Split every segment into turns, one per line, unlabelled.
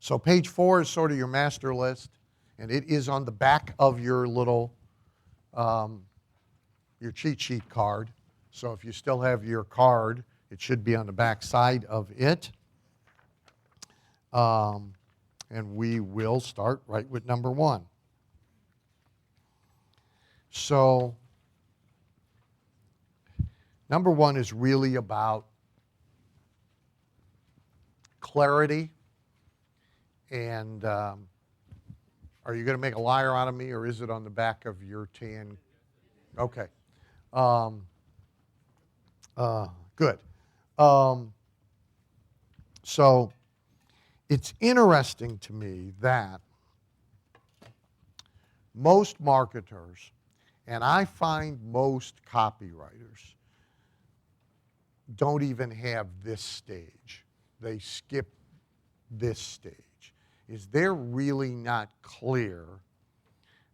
So page 4 is sort of your master list, and it is on the back of your little, your cheat sheet card. So if you still have your card, it should be on the back side of it. And we will start right with number 1. So number 1 is really about clarity. And are you going to make a liar out of me, or is it on the back of your tan? Okay. Good. So it's interesting to me that most marketers, and I find most copywriters, don't even have this stage. They skip this stage. Is they're really not clear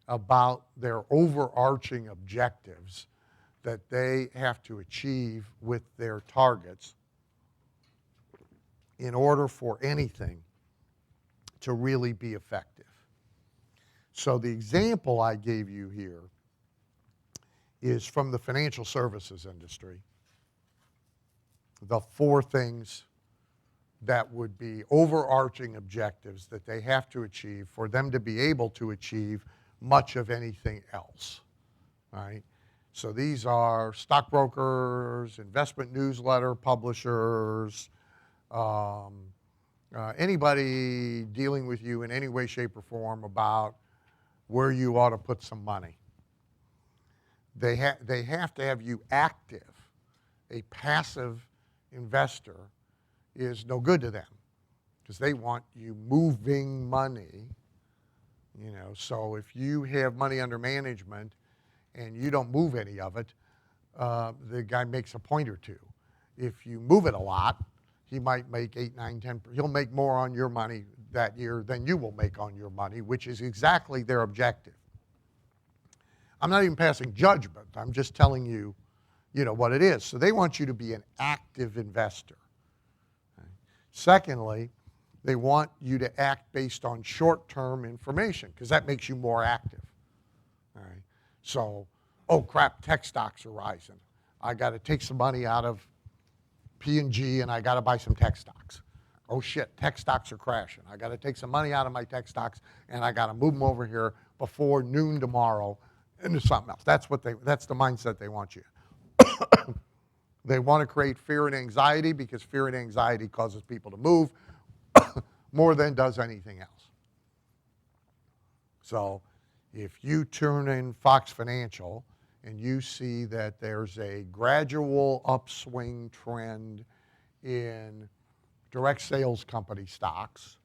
about their overarching objectives that they have to achieve with their targets in order for anything to really be effective. So the example I gave you here is from the financial services industry. The 4 things that would be overarching objectives that they have to achieve for them to be able to achieve much of anything else, right? So these are stockbrokers, investment newsletter publishers, anybody dealing with you in any way, shape, or form about where you ought to put some money. They have to have you active. A passive investor is no good to them because they want you moving money. You know, so if you have money under management and you don't move any of it, the guy makes a point or two. If you move it a lot, he might make 8, 9, 10. He'll make more on your money that year than you will make on your money, which is exactly their objective. I'm not even passing judgment. I'm just telling you, what it is. So they want you to be an active investor. Okay. Secondly, they want you to act based on short-term information because that makes you more active. All right. So, oh crap, tech stocks are rising. I got to take some money out of P&G and I got to buy some tech stocks. Oh shit, tech stocks are crashing. I got to take some money out of my tech stocks and I got to move them over here before noon tomorrow into something else. That's the mindset they want you. They want to create fear and anxiety because fear and anxiety causes people to move more than does anything else. So if you turn in Fox Financial and you see that there's a gradual upswing trend in direct sales company stocks,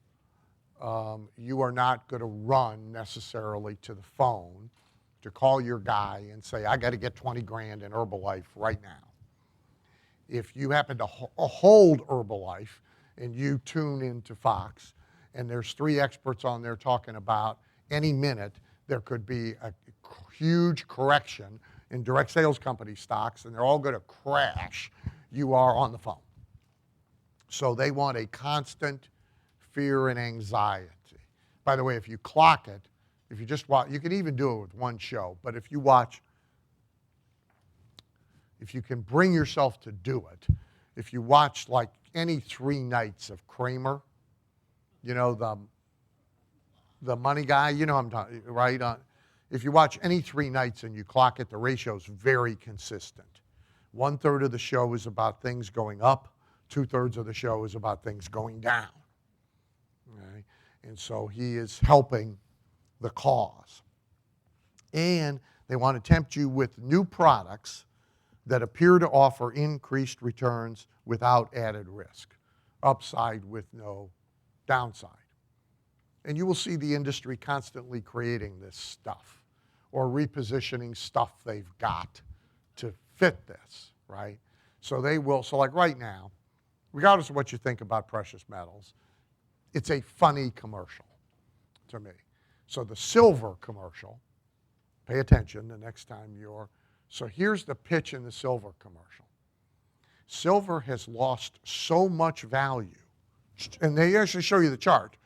you are not going to run necessarily to the phone to call your guy and say, I got to get 20 grand in Herbalife right now. If you happen to hold Herbalife and you tune into Fox and there's 3 experts on there talking about any minute there could be a huge correction in direct sales company stocks and they're all going to crash, you are on the phone. So they want a constant fear and anxiety. By the way, if you clock it, if you just watch, you can even do it with one show, but if you watch, if you can bring yourself to do it, if you watch like any 3 nights of Kramer, the money guy, I'm talking, right? If you watch any 3 nights and you clock it, the ratio's very consistent. 1/3 of the show is about things going up. 2/3 of the show is about things going down. Okay? And so he is helping the cause. And they want to tempt you with new products that appear to offer increased returns without added risk, upside with no downside. And you will see the industry constantly creating this stuff or repositioning stuff they've got to fit this, right? So they will, so like right now, regardless of what you think about precious metals, it's a funny commercial to me. So the silver commercial, pay attention the next time so here's the pitch in the silver commercial. Silver has lost so much value, and they actually show you the chart,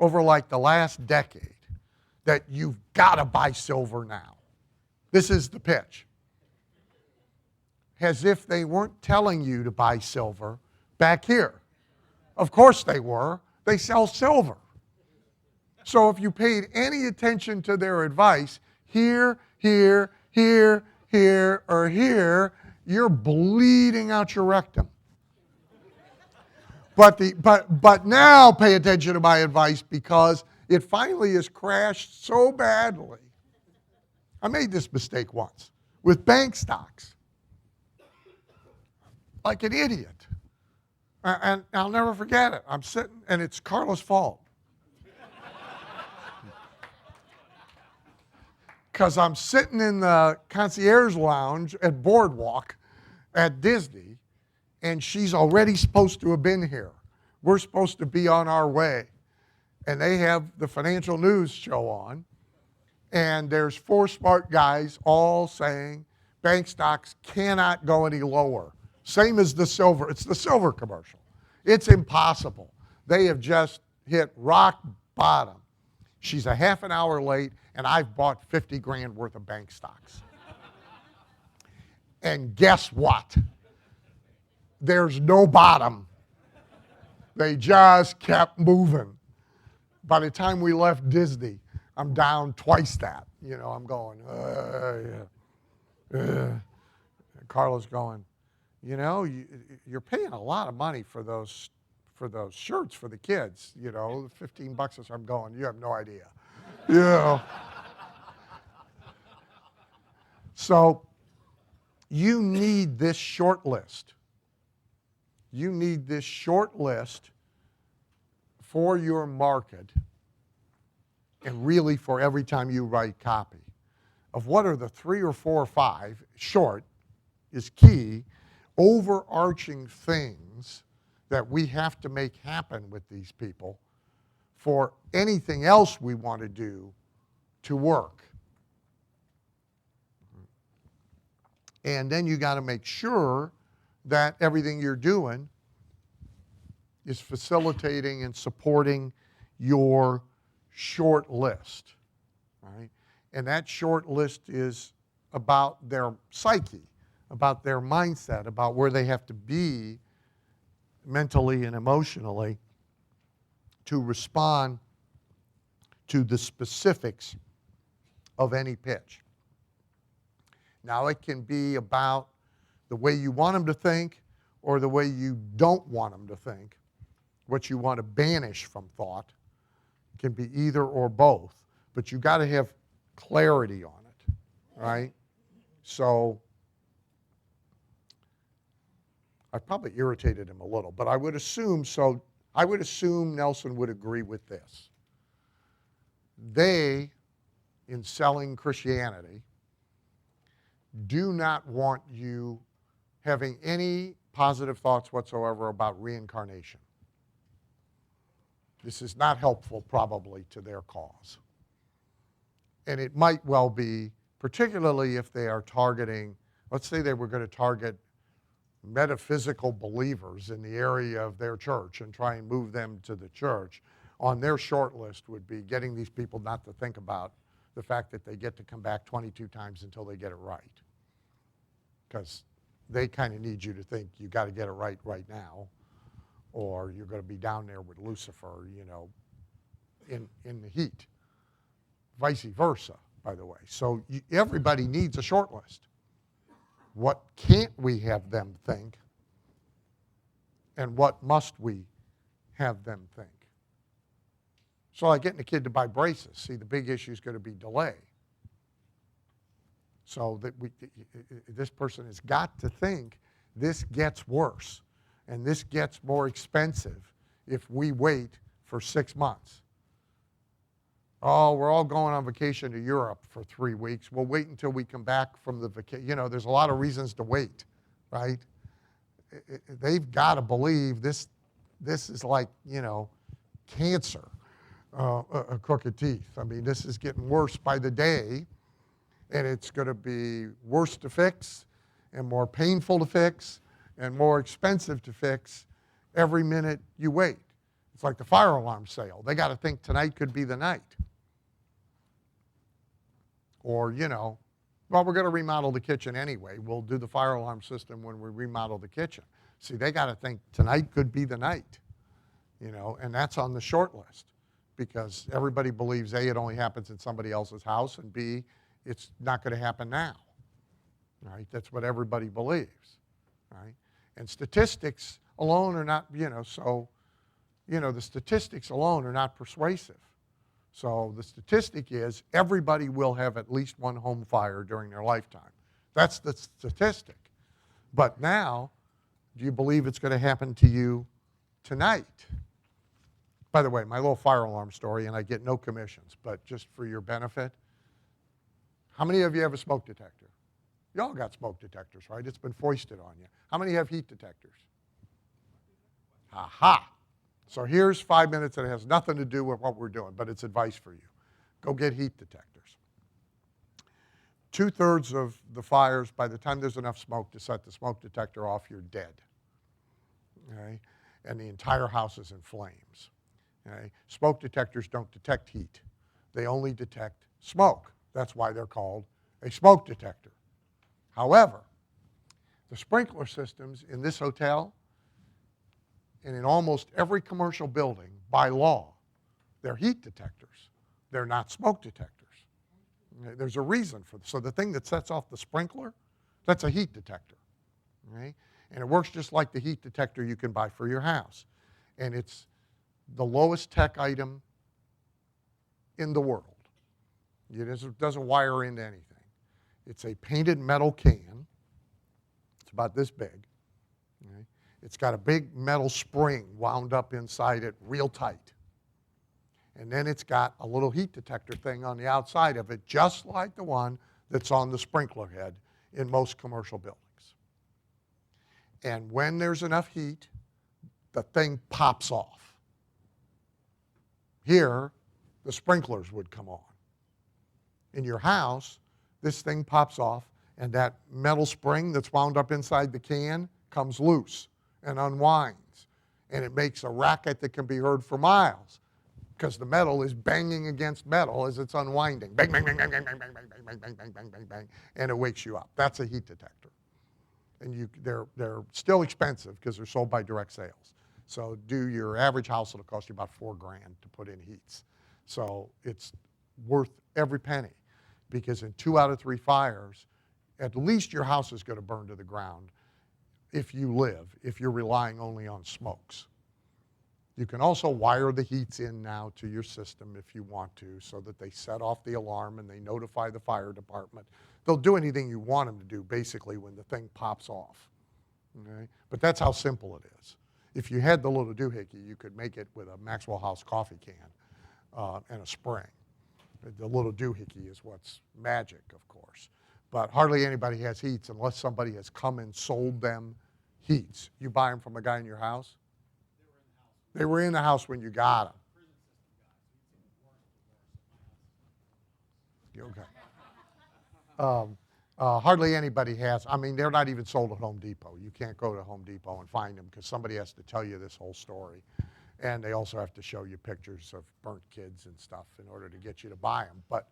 over like the last decade that you've got to buy silver now. This is the pitch. As if they weren't telling you to buy silver back here. Of course they were. They sell silver. So if you paid any attention to their advice, here, here, here, here, or here, you're bleeding out your rectum. But now pay attention to my advice because it finally has crashed so badly. I made this mistake once with bank stocks. Like an idiot. And I'll never forget it. I'm sitting, and it's Carla's fault. Because I'm sitting in the concierge lounge at Boardwalk at Disney, and she's already supposed to have been here. We're supposed to be on our way. And they have the financial news show on, and there's 4 smart guys all saying bank stocks cannot go any lower. Same as the silver. It's the silver commercial. It's impossible. They have just hit rock bottom. She's a half an hour late, and I've bought 50 grand worth of bank stocks. And guess what? There's no bottom. They just kept moving. By the time we left Disney, I'm down twice that. You know, I'm going, Carla's going, you know, you're paying a lot of money for those shirts for the kids, you know, $15 or so. I'm going, you have no idea. You know. So you need this short list. You need this short list for your market and really for every time you write copy of what are the 3 or 4 or 5, short is key, overarching things that we have to make happen with these people for anything else we want to do to work. And then you got to make sure that everything you're doing is facilitating and supporting your short list, right? And that short list is about their psyche, about their mindset, about where they have to be mentally and emotionally to respond to the specifics of any pitch. Now, it can be about the way you want them to think or the way you don't want them to think, what you want to banish from thought. It can be either or both, but you've got to have clarity on it, right? So I probably irritated him a little, but I would assume Nelson would agree with this. They, in selling Christianity, do not want you having any positive thoughts whatsoever about reincarnation. This is not helpful, probably, to their cause. And it might well be, particularly if they are targeting, let's say they were going to target metaphysical believers in the area of their church and try and move them to the church. On their short list would be getting these people not to think about the fact that they get to come back 22 times until they get it right. Because they kind of need you to think you got to get it right now, or you're going to be down there with Lucifer, you know, in the heat. Vice versa, by the way. So everybody needs a short list. What can't we have them think? And what must we have them think? So like getting a kid to buy braces. See, the big issue is going to be delay. So that this person has got to think this gets worse and this gets more expensive if we wait for 6 months. Oh, we're all going on vacation to Europe for 3 weeks. We'll wait until we come back from the vacation. You know, there's a lot of reasons to wait, right? They've got to believe this is like, you know, cancer, crooked teeth. I mean, this is getting worse by the day, and it's going to be worse to fix and more painful to fix and more expensive to fix every minute you wait. It's like the fire alarm sale. They got to think tonight could be the night. Or, well, we're going to remodel the kitchen anyway. We'll do the fire alarm system when we remodel the kitchen. See, they got to think tonight could be the night, and that's on the short list because everybody believes A, it only happens in somebody else's house, and B, it's not going to happen now, right? That's what everybody believes, right? And statistics alone are not, the statistics alone are not persuasive. So the statistic is everybody will have at least one home fire during their lifetime. That's the statistic. But now, do you believe it's going to happen to you tonight? By the way, my little fire alarm story, and I get no commissions, but just for your benefit, how many of you have a smoke detector? You all got smoke detectors, right? It's been foisted on you. How many have heat detectors? Aha! So here's 5 minutes that has nothing to do with what we're doing, but it's advice for you. Go get heat detectors. 2/3 of the fires, by the time there's enough smoke to set the smoke detector off, you're dead. Okay? And the entire house is in flames. Okay? Smoke detectors don't detect heat. They only detect smoke. That's why they're called a smoke detector. However, the sprinkler systems in this hotel and in almost every commercial building, by law, they're heat detectors. They're not smoke detectors. Okay? There's a reason for this. So the thing that sets off the sprinkler, that's a heat detector. Okay? And it works just like the heat detector you can buy for your house. And it's the lowest tech item in the world. It doesn't wire into anything. It's a painted metal can. It's about this big. Okay? It's got a big metal spring wound up inside it real tight. And then it's got a little heat detector thing on the outside of it, just like the one that's on the sprinkler head in most commercial buildings. And when there's enough heat, the thing pops off. Here, the sprinklers would come on. In your house, this thing pops off, and that metal spring that's wound up inside the can comes loose and unwinds. And it makes a racket that can be heard for miles because the metal is banging against metal as it's unwinding. Bang, bang, bang, bang, bang, bang, bang, bang, bang, bang, bang, bang, bang, bang, and it wakes you up. That's a heat detector. And they're still expensive because they're sold by direct sales. So do your average house, it'll cost you about $4,000 to put in heats. So it's worth every penny because in 2 out of 3 fires, at least your house is going to burn to the ground if you're relying only on smokes. You can also wire the heats in now to your system if you want to so that they set off the alarm and they notify the fire department. They'll do anything you want them to do basically when the thing pops off. Okay? But that's how simple it is. If you had the little doohickey, you could make it with a Maxwell House coffee can and a spring. The little doohickey is what's magic, of course. But hardly anybody has heats unless somebody has come and sold them heats. You buy them from a guy in your house? They were in the house when you got them. Okay. Hardly anybody has. I mean, they're not even sold at Home Depot. You can't go to Home Depot and find them because somebody has to tell you this whole story. And they also have to show you pictures of burnt kids and stuff in order to get you to buy them. But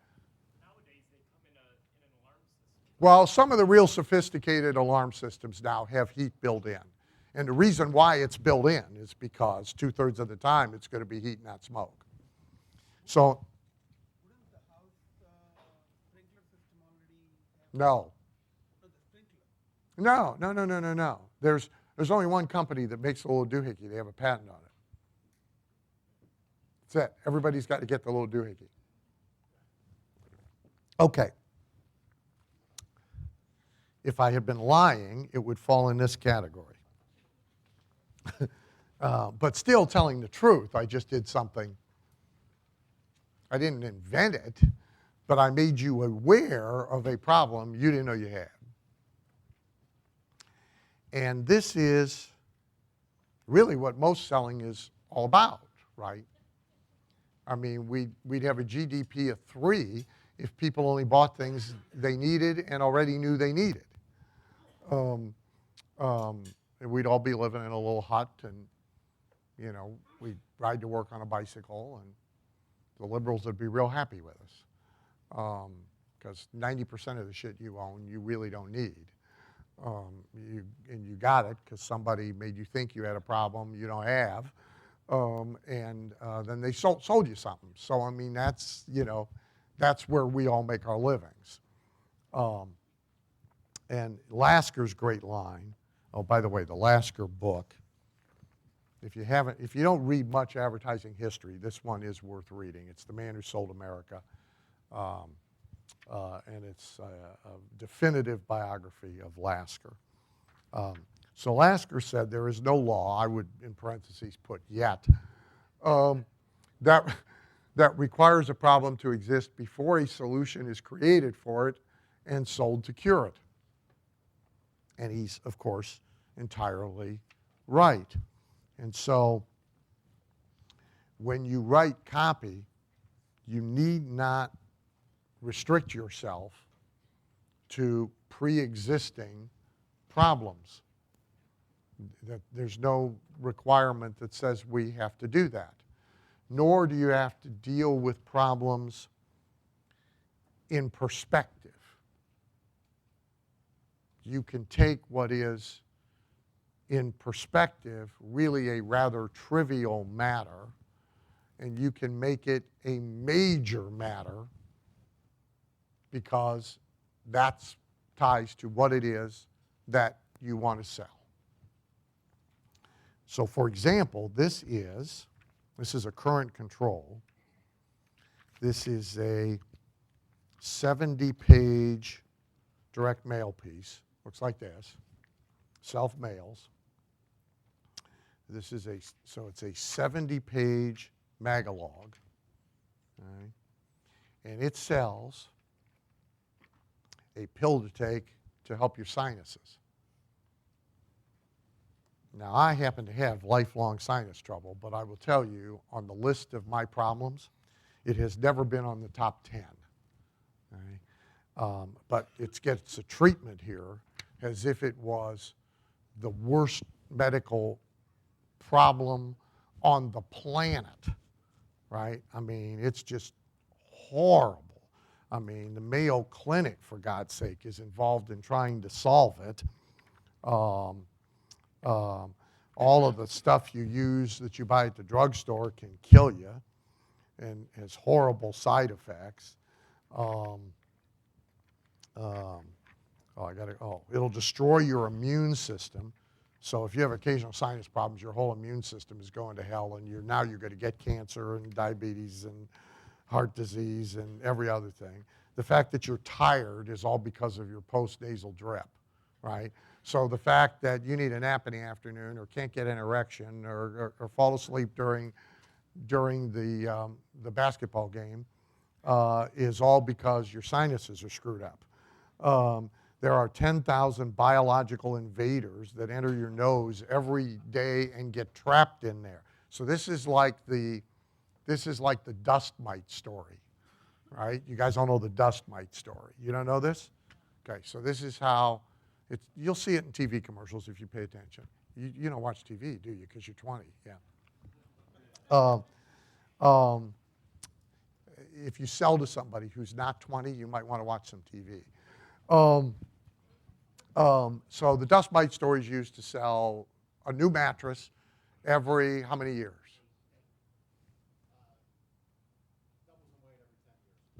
nowadays they come in an alarm system.
well, some of the real sophisticated alarm systems now have heat built in. And the reason why it's built in is because 2/3 of the time it's going to be heat, not smoke. So,
Wouldn't the house sprinkler system already have
no.
the sprinkler?
No. There's only one company that makes the little doohickey. They have a patent on it. That's it. Everybody's got to get the little doohickey. Okay. If I had been lying, it would fall in this category. But still telling the truth, I just did something. I didn't invent it, but I made you aware of a problem you didn't know you had. And this is really what most selling is all about, right? I mean, we'd have a GDP of 3 if people only bought things they needed and already knew they needed. And we'd all be living in a little hut and you know, we'd ride to work on a bicycle, and the liberals would be real happy with us. Because 90% of the shit you own, you really don't need. And you got it because somebody made you think you had a problem you don't have. And then they sold you something. So, I mean, that's, you know, that's where we all make our livings. And Lasker's great line, oh, by the way, the Lasker book, if you don't read much advertising history, this one is worth reading. It's The Man Who Sold America. And it's a definitive biography of Lasker. So Lasker said there is no law, I would in parentheses put yet, that requires a problem to exist before a solution is created for it and sold to cure it. And he's, of course, entirely right. And so when you write copy, you need not restrict yourself to pre-existing problems. That there's no requirement that says we have to do that. Nor do you have to deal with problems in perspective. You can take what is in perspective really a rather trivial matter, and you can make it a major matter because that ties to what it is that you want to sell. So for example, this is a current control. This is a 70-page direct mail piece. Looks like this. Self-mails. This is so it's a 70-page magalog. Right? And it sells a pill to take to help your sinuses. Now, I happen to have lifelong sinus trouble, but I will tell you, on the list of my problems, it has never been on the top 10. Right? But it gets a treatment here as if it was the worst medical problem on the planet, right? I mean, it's just horrible. I mean, the Mayo Clinic, for God's sake, is involved in trying to solve it. All of the stuff you use that you buy at the drugstore can kill you and has horrible side effects. It'll destroy your immune system. So if you have occasional sinus problems, your whole immune system is going to hell, and you're going to get cancer and diabetes and heart disease and every other thing. The fact that you're tired is all because of your post-nasal drip, right? So the fact that you need a nap in the afternoon or can't get an erection or fall asleep during the basketball game is all because your sinuses are screwed up. There are 10,000 biological invaders that enter your nose every day and get trapped in there. So this is like the dust mite story, right? You guys all know the dust mite story. You don't know this? Okay, so this is how you'll see it in TV commercials if you pay attention. You don't watch TV, do you? Because you're 20, yeah. If you sell to somebody who's not 20, you might want to watch some TV. So the dust mite story is used to sell a new mattress every how many years?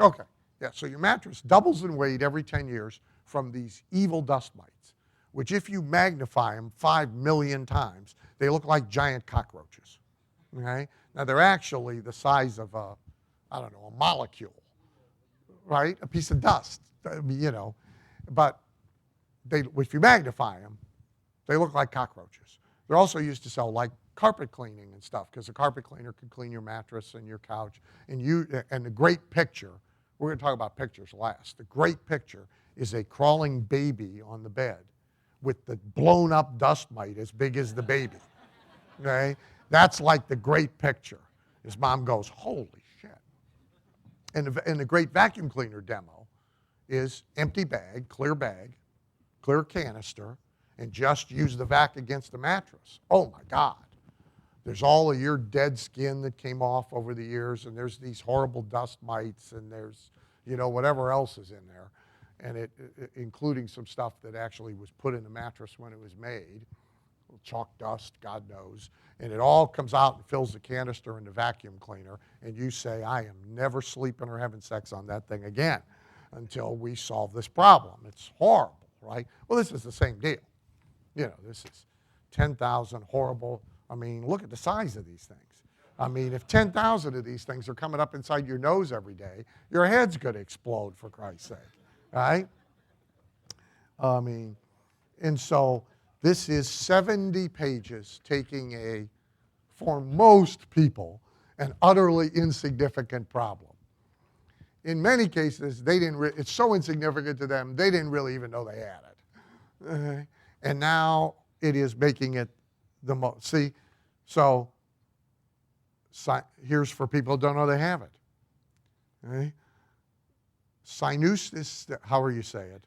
Okay, yeah, so your mattress doubles in weight every 10 years from these evil dust mites, which if you magnify them 5 million times, they look like giant cockroaches, okay? Now they're actually the size of a molecule, right? A piece of dust, you know, but if you magnify them, they look like cockroaches. They're also used to sell like carpet cleaning and stuff, because a carpet cleaner can clean your mattress and your couch. And the great picture, we're going to talk about pictures last. The great picture is a crawling baby on the bed with the blown up dust mite as big as the baby, okay? That's like the great picture. His mom goes, holy shit. And the great vacuum cleaner demo is empty bag, clear canister, and just use the vac against the mattress. Oh my God. There's all of your dead skin that came off over the years, and there's these horrible dust mites, and there's, whatever else is in there, and including some stuff that actually was put in the mattress when it was made, chalk dust, God knows, and it all comes out and fills the canister in the vacuum cleaner, and you say, I am never sleeping or having sex on that thing again until we solve this problem. It's horrible, right? Well, this is the same deal. This is 10,000 horrible. I mean, look at the size of these things. I mean, if 10,000 of these things are coming up inside your nose every day, your head's going to explode, for Christ's sake, right? I mean, and so this is 70 pages taking for most people, an utterly insignificant problem. In many cases, it's so insignificant to them, they didn't really even know they had it. And now it is making it the most. See, so here's for people who don't know they have it. Okay? Sinusitis, however you say it,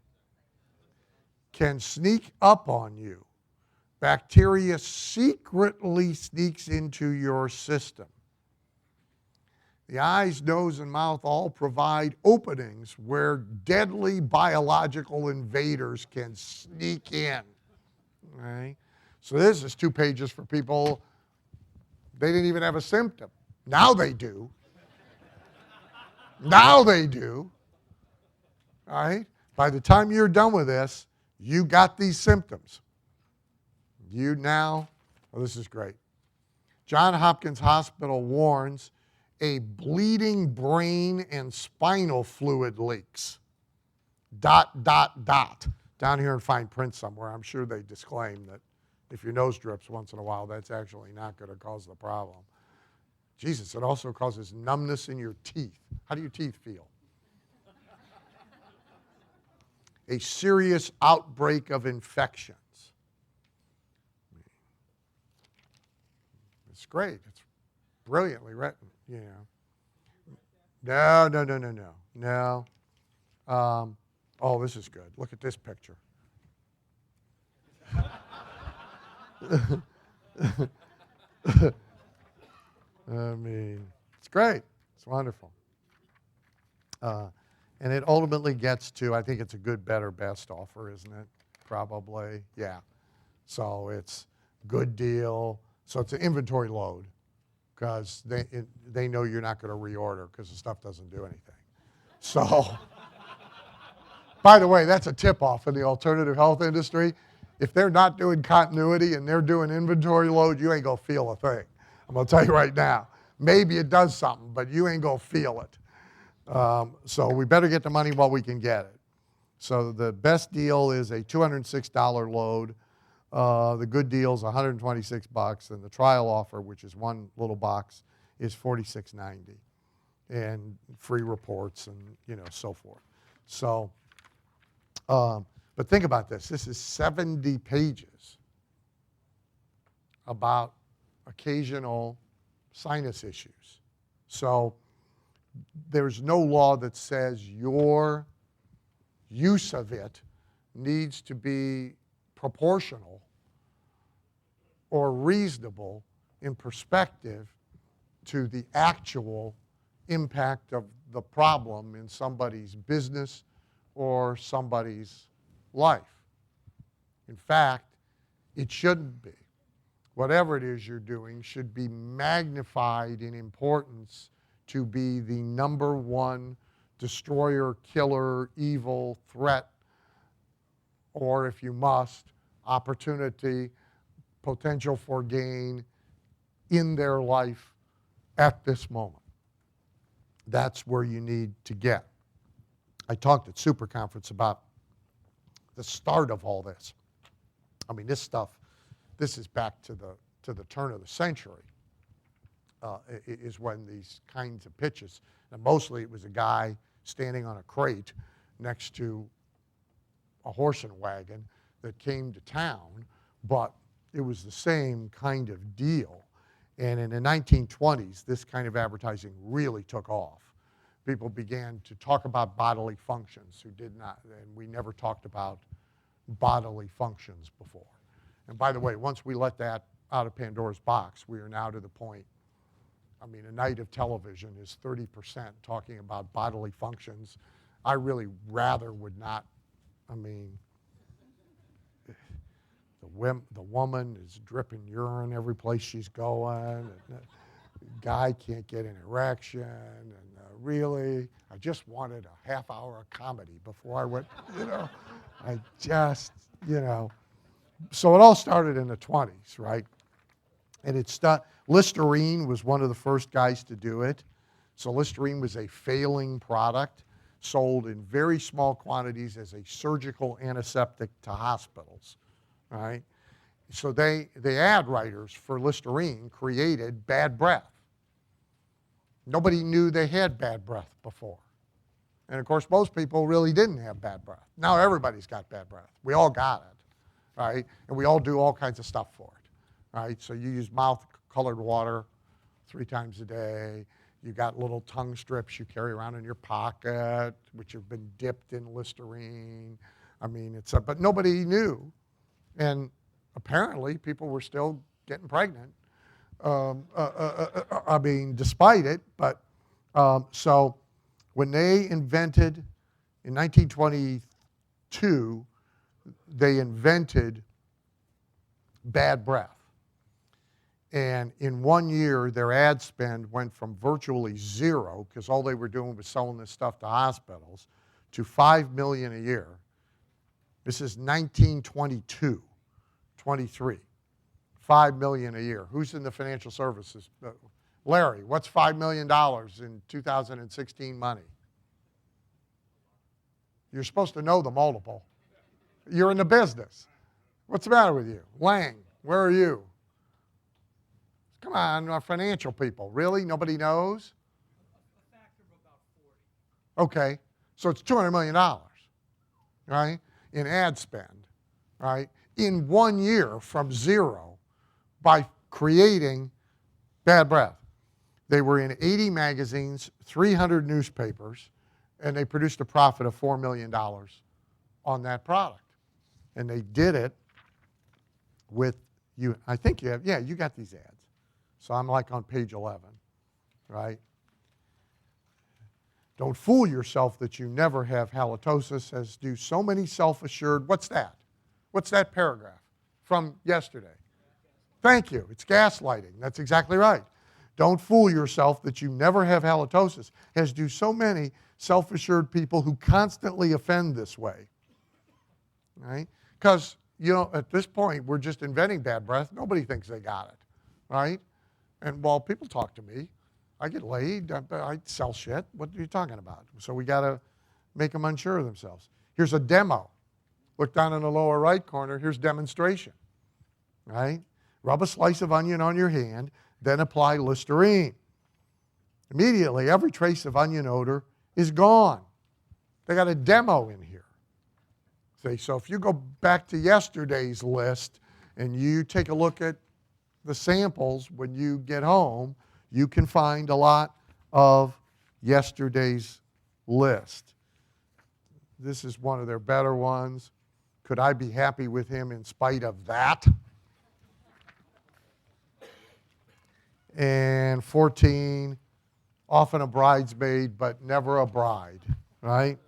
can sneak up on you. Bacteria secretly sneaks into your system. The eyes, nose, and mouth all provide openings where deadly biological invaders can sneak in. Right? So this is 2 pages for people, they didn't even have a symptom. Now they do. Now they do. All right? By the time you're done with this, you got these symptoms. This is great. Johns Hopkins Hospital warns a bleeding brain and spinal fluid leaks. ... Down here in fine print somewhere, I'm sure they disclaim that if your nose drips once in a while, that's actually not going to cause the problem. Jesus, it also causes numbness in your teeth. How do your teeth feel? A serious outbreak of infections. It's great. It's brilliantly written. No. Oh, this is good. Look at this picture. I mean, it's great. It's wonderful. And it ultimately gets to, I think it's a good, better, best offer, isn't it? Probably, yeah. So it's good deal. So it's an inventory load because they know you're not going to reorder because the stuff doesn't do anything. So, by the way, that's a tip-off in the alternative health industry. If they're not doing continuity and they're doing inventory load, you ain't going to feel a thing. I'm going to tell you right now. Maybe it does something, but you ain't going to feel it. So we better get the money while we can get it. So the best deal is a $206 load. The good deal is $126, and the trial offer, which is one little box, is $46.90, and free reports and so forth. So, but think about this. This is 70 pages about occasional sinus issues. So there's no law that says your use of it needs to be proportional or reasonable in perspective to the actual impact of the problem in somebody's business or somebody's life. In fact, it shouldn't be. Whatever it is you're doing should be magnified in importance to be the number one destroyer, killer, evil, threat, or if you must, opportunity, potential for gain in their life at this moment. That's where you need to get. I talked at Super Conference about the start of all this. I mean, this is back to the turn of the century, is when these kinds of pitches, and mostly it was a guy standing on a crate next to a horse and wagon that came to town, but it was the same kind of deal. And in the 1920s, this kind of advertising really took off. People began to talk about bodily functions who did not, and we never talked about bodily functions before. And by the way, once we let that out of Pandora's box. We are now to the point, I mean, a night of television is 30% talking about bodily functions. I really rather would not, I mean, the woman is dripping urine every place she's going. And the guy can't get an erection. And really, I just wanted a half hour of comedy before I went, I just, So it all started in the 20s, right? And Listerine was one of the first guys to do it. So Listerine was a failing product, sold in very small quantities as a surgical antiseptic to hospitals, right? So the ad writers for Listerine created bad breath. Nobody knew they had bad breath before. And of course, most people really didn't have bad breath. Now everybody's got bad breath. We all got it, right? And we all do all kinds of stuff for it, right? So you use mouth-colored water 3 times a day. You got little tongue strips you carry around in your pocket, which have been dipped in Listerine. I mean, but nobody knew. And apparently, people were still getting pregnant. I mean, despite it. But so when they invented, in 1922, they invented bad breath. And in 1 year, their ad spend went from virtually zero, because all they were doing was selling this stuff to hospitals, to $5 million a year. This is 1922, 23. $5 million a year. Who's in the financial services? Larry, what's $5 million in 2016 money? You're supposed to know the multiple. You're in the business. What's the matter with you? Lang, where are you? Come on, our financial people. Really? Nobody knows?
A factor of about 40.
Okay, so it's $200 million, right, in ad spend, right, in 1 year from zero by creating bad breath. They were in 80 magazines, 300 newspapers, and they produced a profit of $4 million on that product. And they did it with you. I think you have, yeah, you got these ads. So I'm like on page 11, right? Don't fool yourself that you never have halitosis, as do so many self-assured. What's that? What's that paragraph from yesterday? Thank you. It's gaslighting. That's exactly right. Don't fool yourself that you never have halitosis, as do so many self-assured people who constantly offend this way, right? Because, at this point, we're just inventing bad breath. Nobody thinks they got it, right? And while people talk to me, I get laid, I sell shit. What are you talking about? So we got to make them unsure of themselves. Here's a demo. Look down in the lower right corner. Here's demonstration, right? Rub a slice of onion on your hand, then apply Listerine. Immediately, every trace of onion odor is gone. They got a demo in here. See, so if you go back to yesterday's list and you take a look at the samples when you get home, you can find a lot of yesterday's list. This is one of their better ones. Could I be happy with him in spite of that? And 14, often a bridesmaid, but never a bride, right?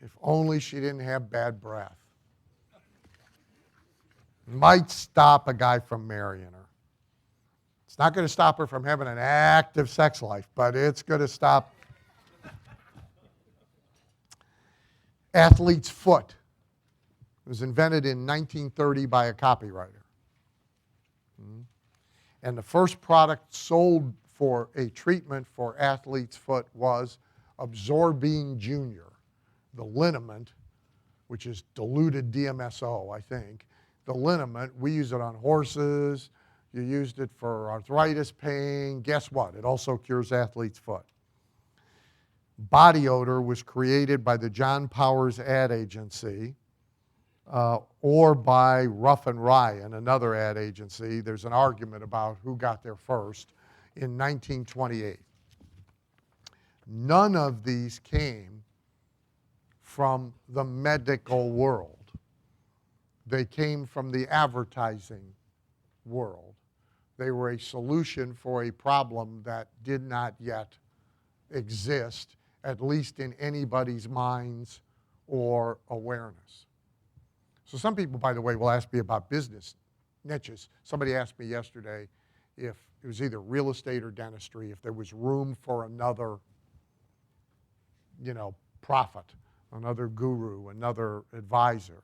If only she didn't have bad breath. Might stop a guy from marrying her. It's not going to stop her from having an active sex life, but it's going to stop. Athlete's foot. It was invented in 1930 by a copywriter. And the first product sold for a treatment for athlete's foot was Absorbine Junior, the liniment, which is diluted DMSO, I think. The liniment, we use it on horses. You used it for arthritis pain. Guess what? It also cures athlete's foot. Body odor was created by the John Powers ad agency or by Ruff and Ryan, another ad agency. There's an argument about who got there first in 1928. None of these came from the medical world. They came from the advertising world. They were a solution for a problem that did not yet exist, at least in anybody's minds or awareness. So some people, by the way, will ask me about business niches. Somebody asked me yesterday if it was either real estate or dentistry, if there was room for another, prophet, another guru, another advisor.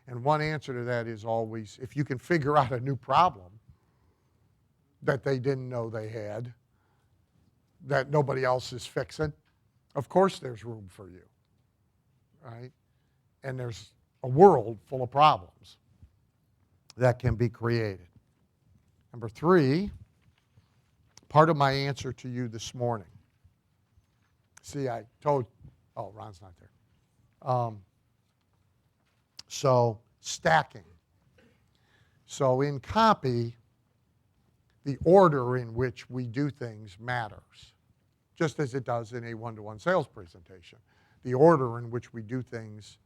And one answer to that is always, if you can figure out a new problem that they didn't know they had, that nobody else is fixing, of course there's room for you, right? And there's a world full of problems that can be created. Number 3, part of my answer to you this morning. See, I told, Ron's not there. So stacking. So in copy, the order in which we do things matters, just as it does in a one-to-one sales presentation. The order in which we do things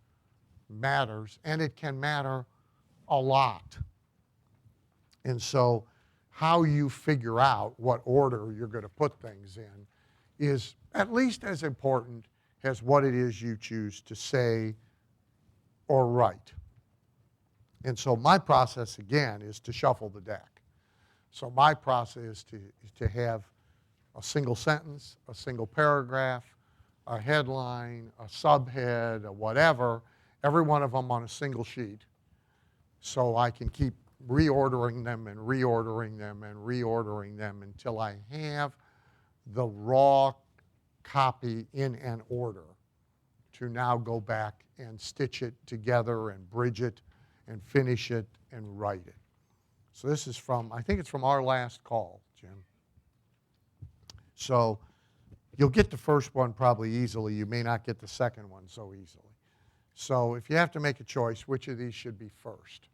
matters, and it can matter a lot. And so how you figure out what order you're going to put things in is at least as important as what it is you choose to say or write. And so my process, again, is to shuffle the deck. So my process is to have a single sentence, a single paragraph, a headline, a subhead, a whatever, every one of them on a single sheet, so I can keep reordering them and reordering them and reordering them until I have the raw copy in an order to now go back and stitch it together and bridge it and finish it and write it. So this is from, I think it's from our last call, Jim. So you'll get the first one probably easily. You may not get the second one so easily. So if you have to make a choice, which of these should be first?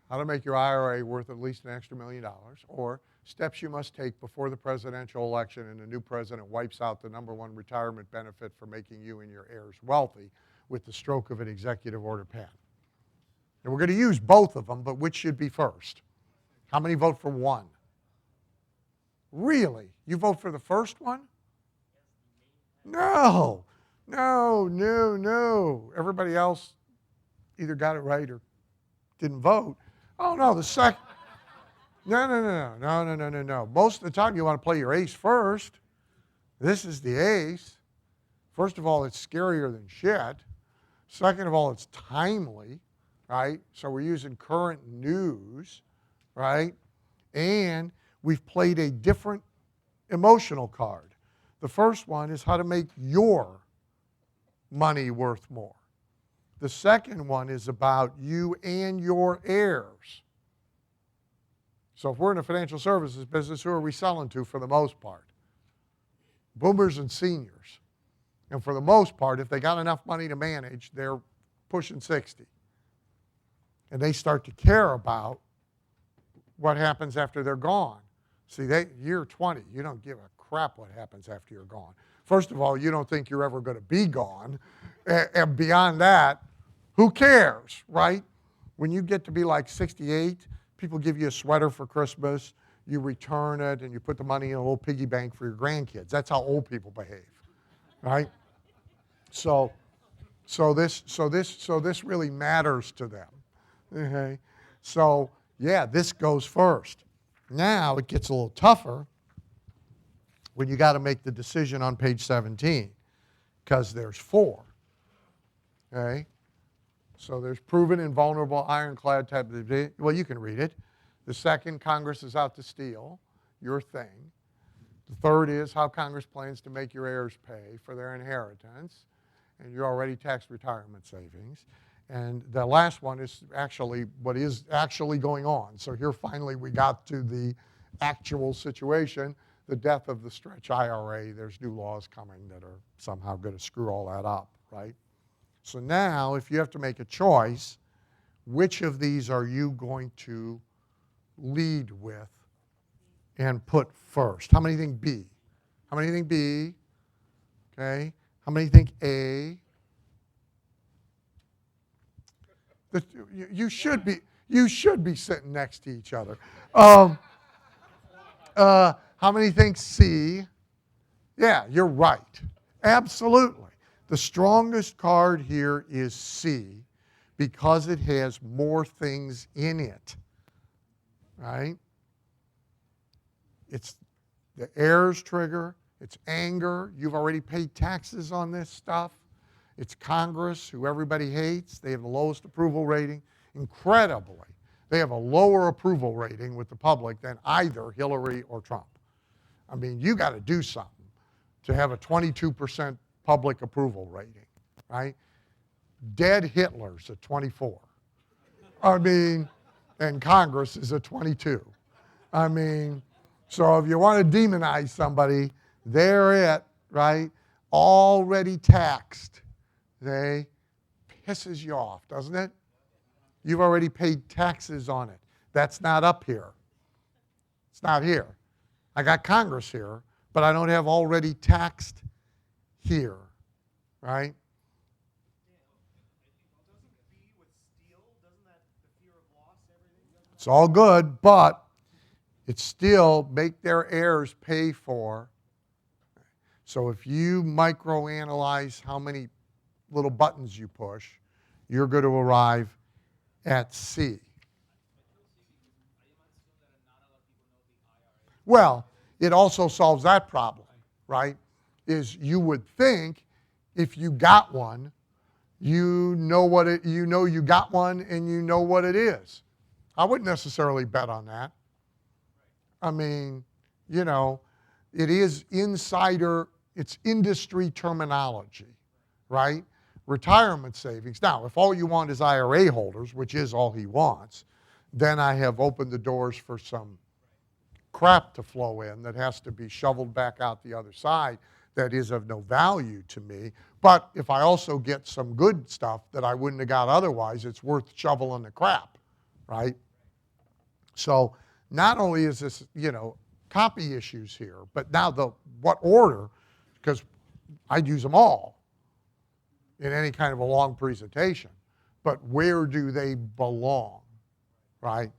How to make your IRA worth at least an extra $1 million, or steps you must take before the presidential election and the new president wipes out the #1 retirement benefit for making you and your heirs wealthy with the stroke of an executive order pen. And we're going to use both of them, but which should be first? How many vote for one? Really? You vote for the first one? No. Everybody else either got it right or didn't vote. Oh, no, the second. No. Most of the time you want to play your ace first. This is the ace. First of all, it's scarier than shit. Second of all, it's timely, right? So we're using current news, right? And we've played a different emotional card. The first one is how to make your money worth more. The second one is about you and your heirs. So if we're in the financial services business, who are we selling to for the most part? Boomers and seniors. And for the most part, if they got enough money to manage, they're pushing 60. And they start to care about what happens after they're gone. See, you're 20. You don't give a crap what happens after you're gone. First of all, you don't think you're ever going to be gone. And beyond that, who cares, right? When you get to be like 68, people give you a sweater for Christmas, you return it, and you put the money in a little piggy bank for your grandkids. That's how old people behave, right? So this really matters to them. Okay? So yeah, this goes first. Now it gets a little tougher when you got to make the decision on page 17, because there's 4. Okay? So there's proven invulnerable, ironclad type of, well, you can read it. The second, Congress is out to steal your thing. The third is how Congress plans to make your heirs pay for their inheritance and your already taxed retirement savings. And the last one is actually what is actually going on. So here finally we got to the actual situation, the death of the stretch IRA. There's new laws coming that are somehow going to screw all that up, right? So now if you have to make a choice, which of these are you going to lead with and put first? How many think B? How many think B? Okay. How many think A? You should be sitting next to each other. How many think C? Yeah, you're right. Absolutely. The strongest card here is C because it has more things in it, right? It's the heirs trigger. It's anger. You've already paid taxes on this stuff. It's Congress, who everybody hates. They have the lowest approval rating. Incredibly, they have a lower approval rating with the public than either Hillary or Trump. I mean, you got to do something to have a 22% public approval rating, right? Dead Hitler's at 24. I mean, and Congress is at 22. I mean, so if you want to demonize somebody, they're it, right? Already taxed. They pisses you off, doesn't it? You've already paid taxes on it. That's not up here. It's not here. I got Congress here, but I don't have already taxed here, right? It's all good, but it's still make their heirs pay for. So if you microanalyze how many little buttons you push, you're going to arrive at C. Well, it also solves that problem, right? Is you would think if you got one, you know you got one and you know what it is. I wouldn't necessarily bet on that. I mean, you know, it is insider, it's industry terminology, right? Retirement savings. Now, if all you want is IRA holders, which is all he wants, then I have opened the doors for some crap to flow in that has to be shoveled back out the other side that is of no value to me. But if I also get some good stuff that I wouldn't have got otherwise, it's worth shoveling the crap, right? So not only is this, you know, copy issues here, but now what order, because I'd use them all in any kind of a long presentation, but where do they belong, right?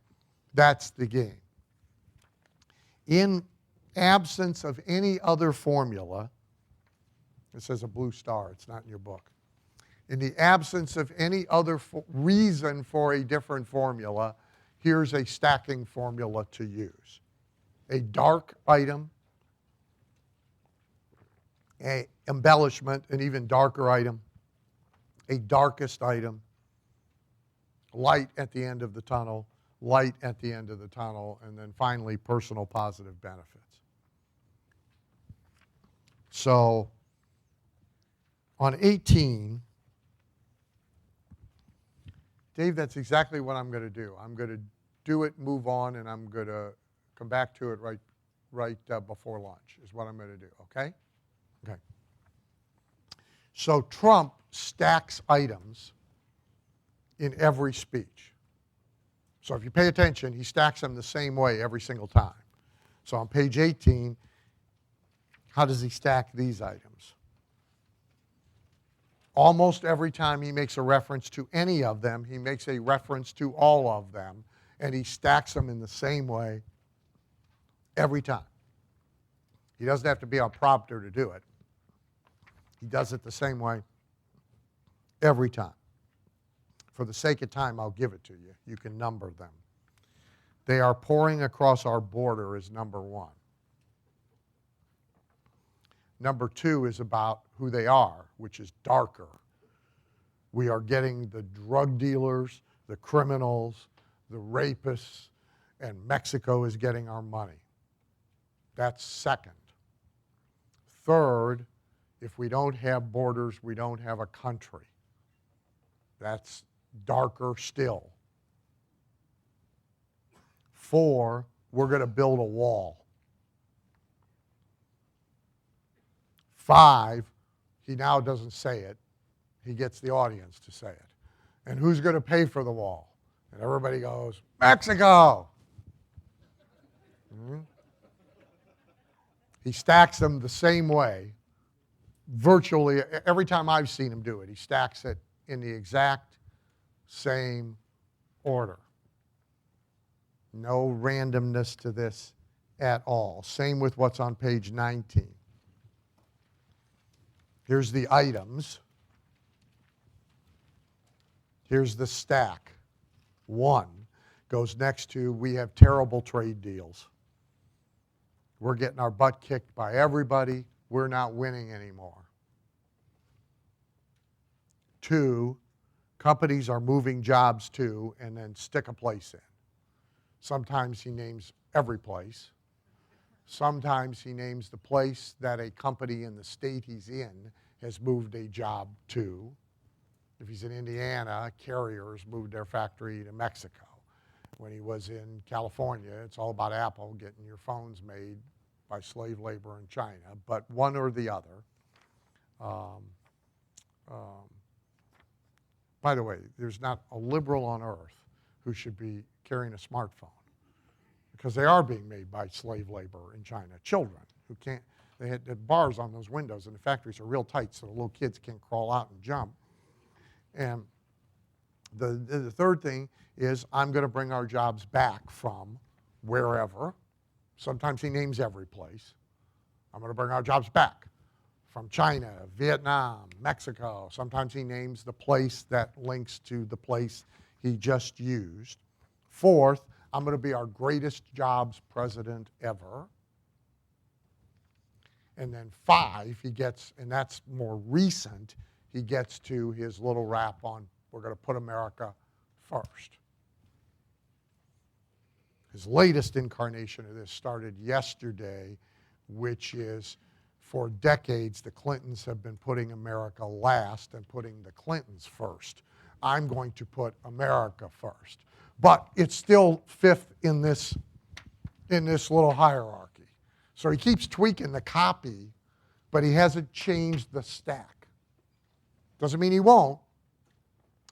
That's the game. In absence of any other formula, it says a blue star, it's not in your book. In the absence of any other reason for a different formula, here's a stacking formula to use. A dark item, an embellishment, an even darker item, a darkest item, light at the end of the tunnel, light at the end of the tunnel, and then finally personal positive benefits. So on 18, Dave, that's exactly what I'm going to do. I'm going to do it, move on, and I'm going to come back to it right before lunch is what I'm going to do, okay? Okay. So Trump stacks items in every speech. So if you pay attention, he stacks them the same way every single time. So on page 18, how does he stack these items? Almost every time he makes a reference to any of them, he makes a reference to all of them, and he stacks them in the same way every time. He doesn't have to be a prompter to do it. He does it the same way every time. For the sake of time, I'll give it to you. You can number them. They are pouring across our border is number one. Number two is about who they are, which is darker. We are getting the drug dealers, the criminals, the rapists, and Mexico is getting our money. That's second. Third, if we don't have borders, we don't have a country. That's darker still. 4, we're going to build a wall. 5, he now doesn't say it. He gets the audience to say it. And who's going to pay for the wall? And everybody goes, Mexico! Mm-hmm. He stacks them the same way. Virtually every time I've seen him do it, he stacks it in the exact same order. No randomness to this at all. Same with what's on page 19. Here's the items. Here's the stack. 1 goes next to, we have terrible trade deals. We're getting our butt kicked by everybody. We're not winning anymore. 2, companies are moving jobs to, and then stick a place in. Sometimes he names every place. Sometimes he names the place that a company in the state he's in has moved a job to. If he's in Indiana, Carrier's moved their factory to Mexico. When he was in California, it's all about Apple getting your phones made by slave labor in China, but one or the other. By the way, there's not a liberal on earth who should be carrying a smartphone, because they are being made by slave labor in China. Children who can't, they had bars on those windows, and the factories are real tight so the little kids can't crawl out and jump. And the third thing is, I'm going to bring our jobs back from wherever. Sometimes he names every place. I'm going to bring our jobs back from China, Vietnam, Mexico. Sometimes he names the place that links to the place he just used. 4th, I'm going to be our greatest jobs president ever. And then 5, he gets, and that's more recent, he gets to his little rap on, we're going to put America first. His latest incarnation of this started yesterday, which is, for decades, the Clintons have been putting America last and putting the Clintons first. I'm going to put America first. But it's still 5th in this little hierarchy. So he keeps tweaking the copy, but he hasn't changed the stack. Doesn't mean he won't,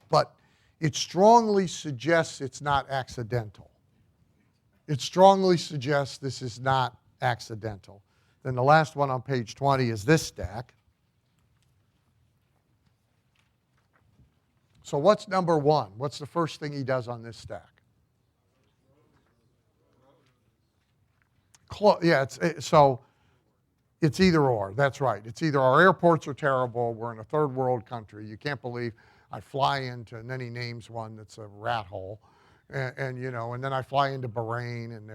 but it strongly suggests it's not accidental. It strongly suggests this is not accidental. Then the last one on page 20 is this stack. So what's number 1? What's the first thing he does on this stack? So it's either or. That's right. It's either our airports are terrible, we're in a third world country, you can't believe I fly into, and then he names one that's a rat hole, and then I fly into Bahrain, and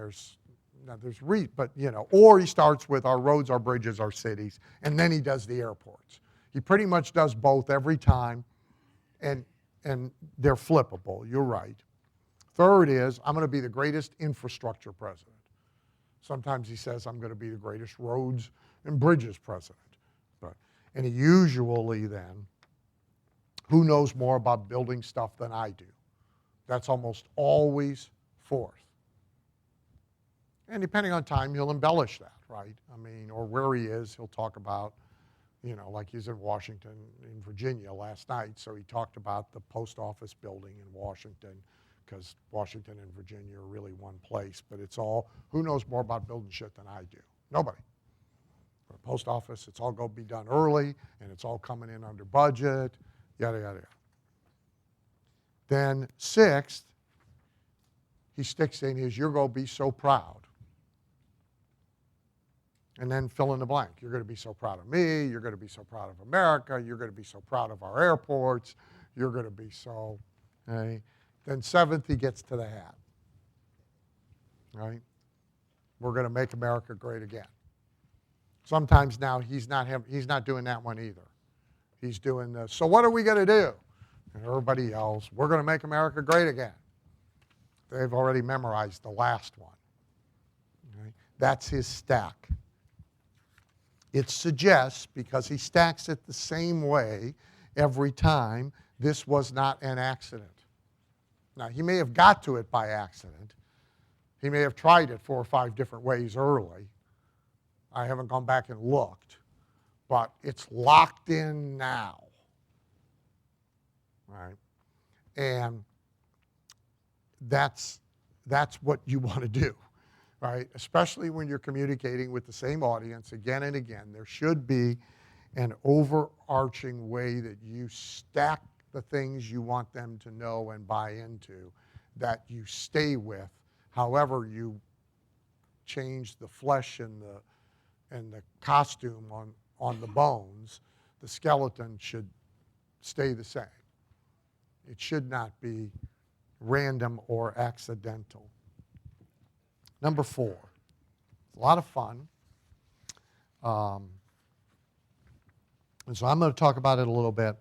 or he starts with our roads, our bridges, our cities, and then he does the airports. He pretty much does both every time, and they're flippable. You're right. 3rd is, I'm going to be the greatest infrastructure president. Sometimes he says, I'm going to be the greatest roads and bridges president. And he usually then, who knows more about building stuff than I do? That's almost always 4th. And depending on time, he'll embellish that, right? I mean, or where he is, he'll talk about, like he's in Washington, in Virginia last night, so he talked about the post office building in Washington, because Washington and Virginia are really one place, but it's all, who knows more about building shit than I do? Nobody. For the post office, it's all going to be done early, and it's all coming in under budget, yada, yada, yada. Then 6th, he sticks in his, you're going to be so proud. And then fill in the blank. You're going to be so proud of me. You're going to be so proud of America. You're going to be so proud of our airports. You're going to be so, okay? Then 7th, he gets to the hat, right? We're going to make America great again. Sometimes now he's not doing that one either. He's doing the, so what are we going to do? And everybody yells, we're going to make America great again. They've already memorized the last one. Okay? That's his stack. It suggests, because he stacks it the same way every time, this was not an accident. Now, he may have got to it by accident. He may have tried it 4 or 5 different ways early. I haven't gone back and looked, but it's locked in now. Right? And that's what you want to do. Right? Especially when you're communicating with the same audience again and again. There should be an overarching way that you stack the things you want them to know and buy into that you stay with. However you change the flesh and the costume on the bones, the skeleton should stay the same. It should not be random or accidental. Number 4, a lot of fun. And so I'm going to talk about it a little bit,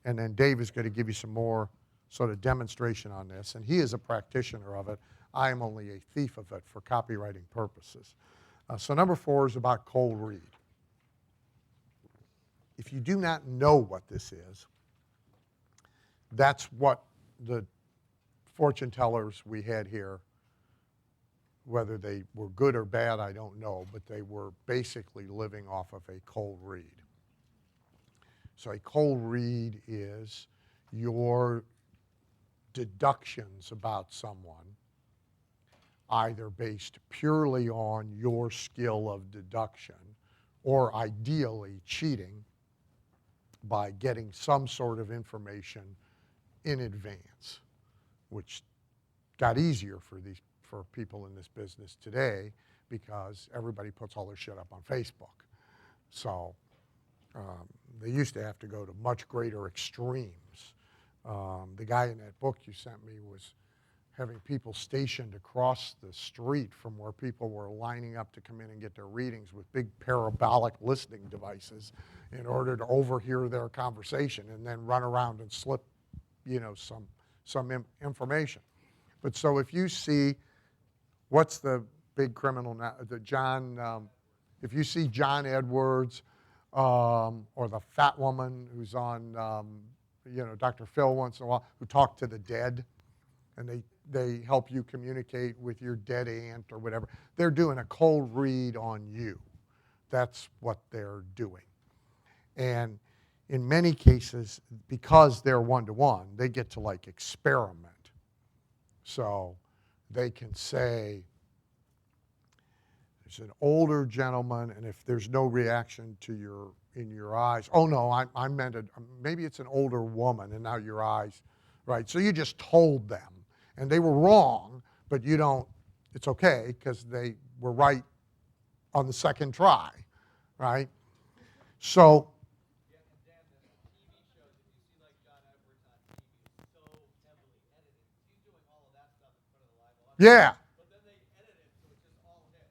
and then Dave is going to give you some more sort of demonstration on this. And he is a practitioner of it. I am only a thief of it for copywriting purposes. So number 4 is about cold read. If you do not know what this is, that's what the fortune tellers we had here, whether they were good or bad, I don't know, but they were basically living off of a cold read. So a cold read is your deductions about someone, either based purely on your skill of deduction or ideally cheating by getting some sort of information in advance, which got easier for people in this business today because everybody puts all their shit up on Facebook. So they used to have to go to much greater extremes. The guy in that book you sent me was having people stationed across the street from where people were lining up to come in and get their readings with big parabolic listening devices in order to overhear their conversation and then run around and slip, some information. But so if you see, what's the big criminal now, if you see John Edwards or the fat woman who's on, Dr. Phil once in a while, who talk to the dead, and they help you communicate with your dead aunt or whatever. They're doing a cold read on you. That's what they're doing. And in many cases, because they're one-to-one, they get to like experiment. So they can say, there's an older gentleman, and if there's no reaction in your eyes, oh no, I meant it, maybe it's an older woman, and now your eyes, right? So you just told them, and they were wrong, but it's okay, because they were right on the second try, right? So,
Yeah, and Dan, the TV shows, if you see like John Edwards on TV, it's so heavily edited. He's doing all of that stuff in front of the live audience.
yeah,
But then they edit it so it's just all hit.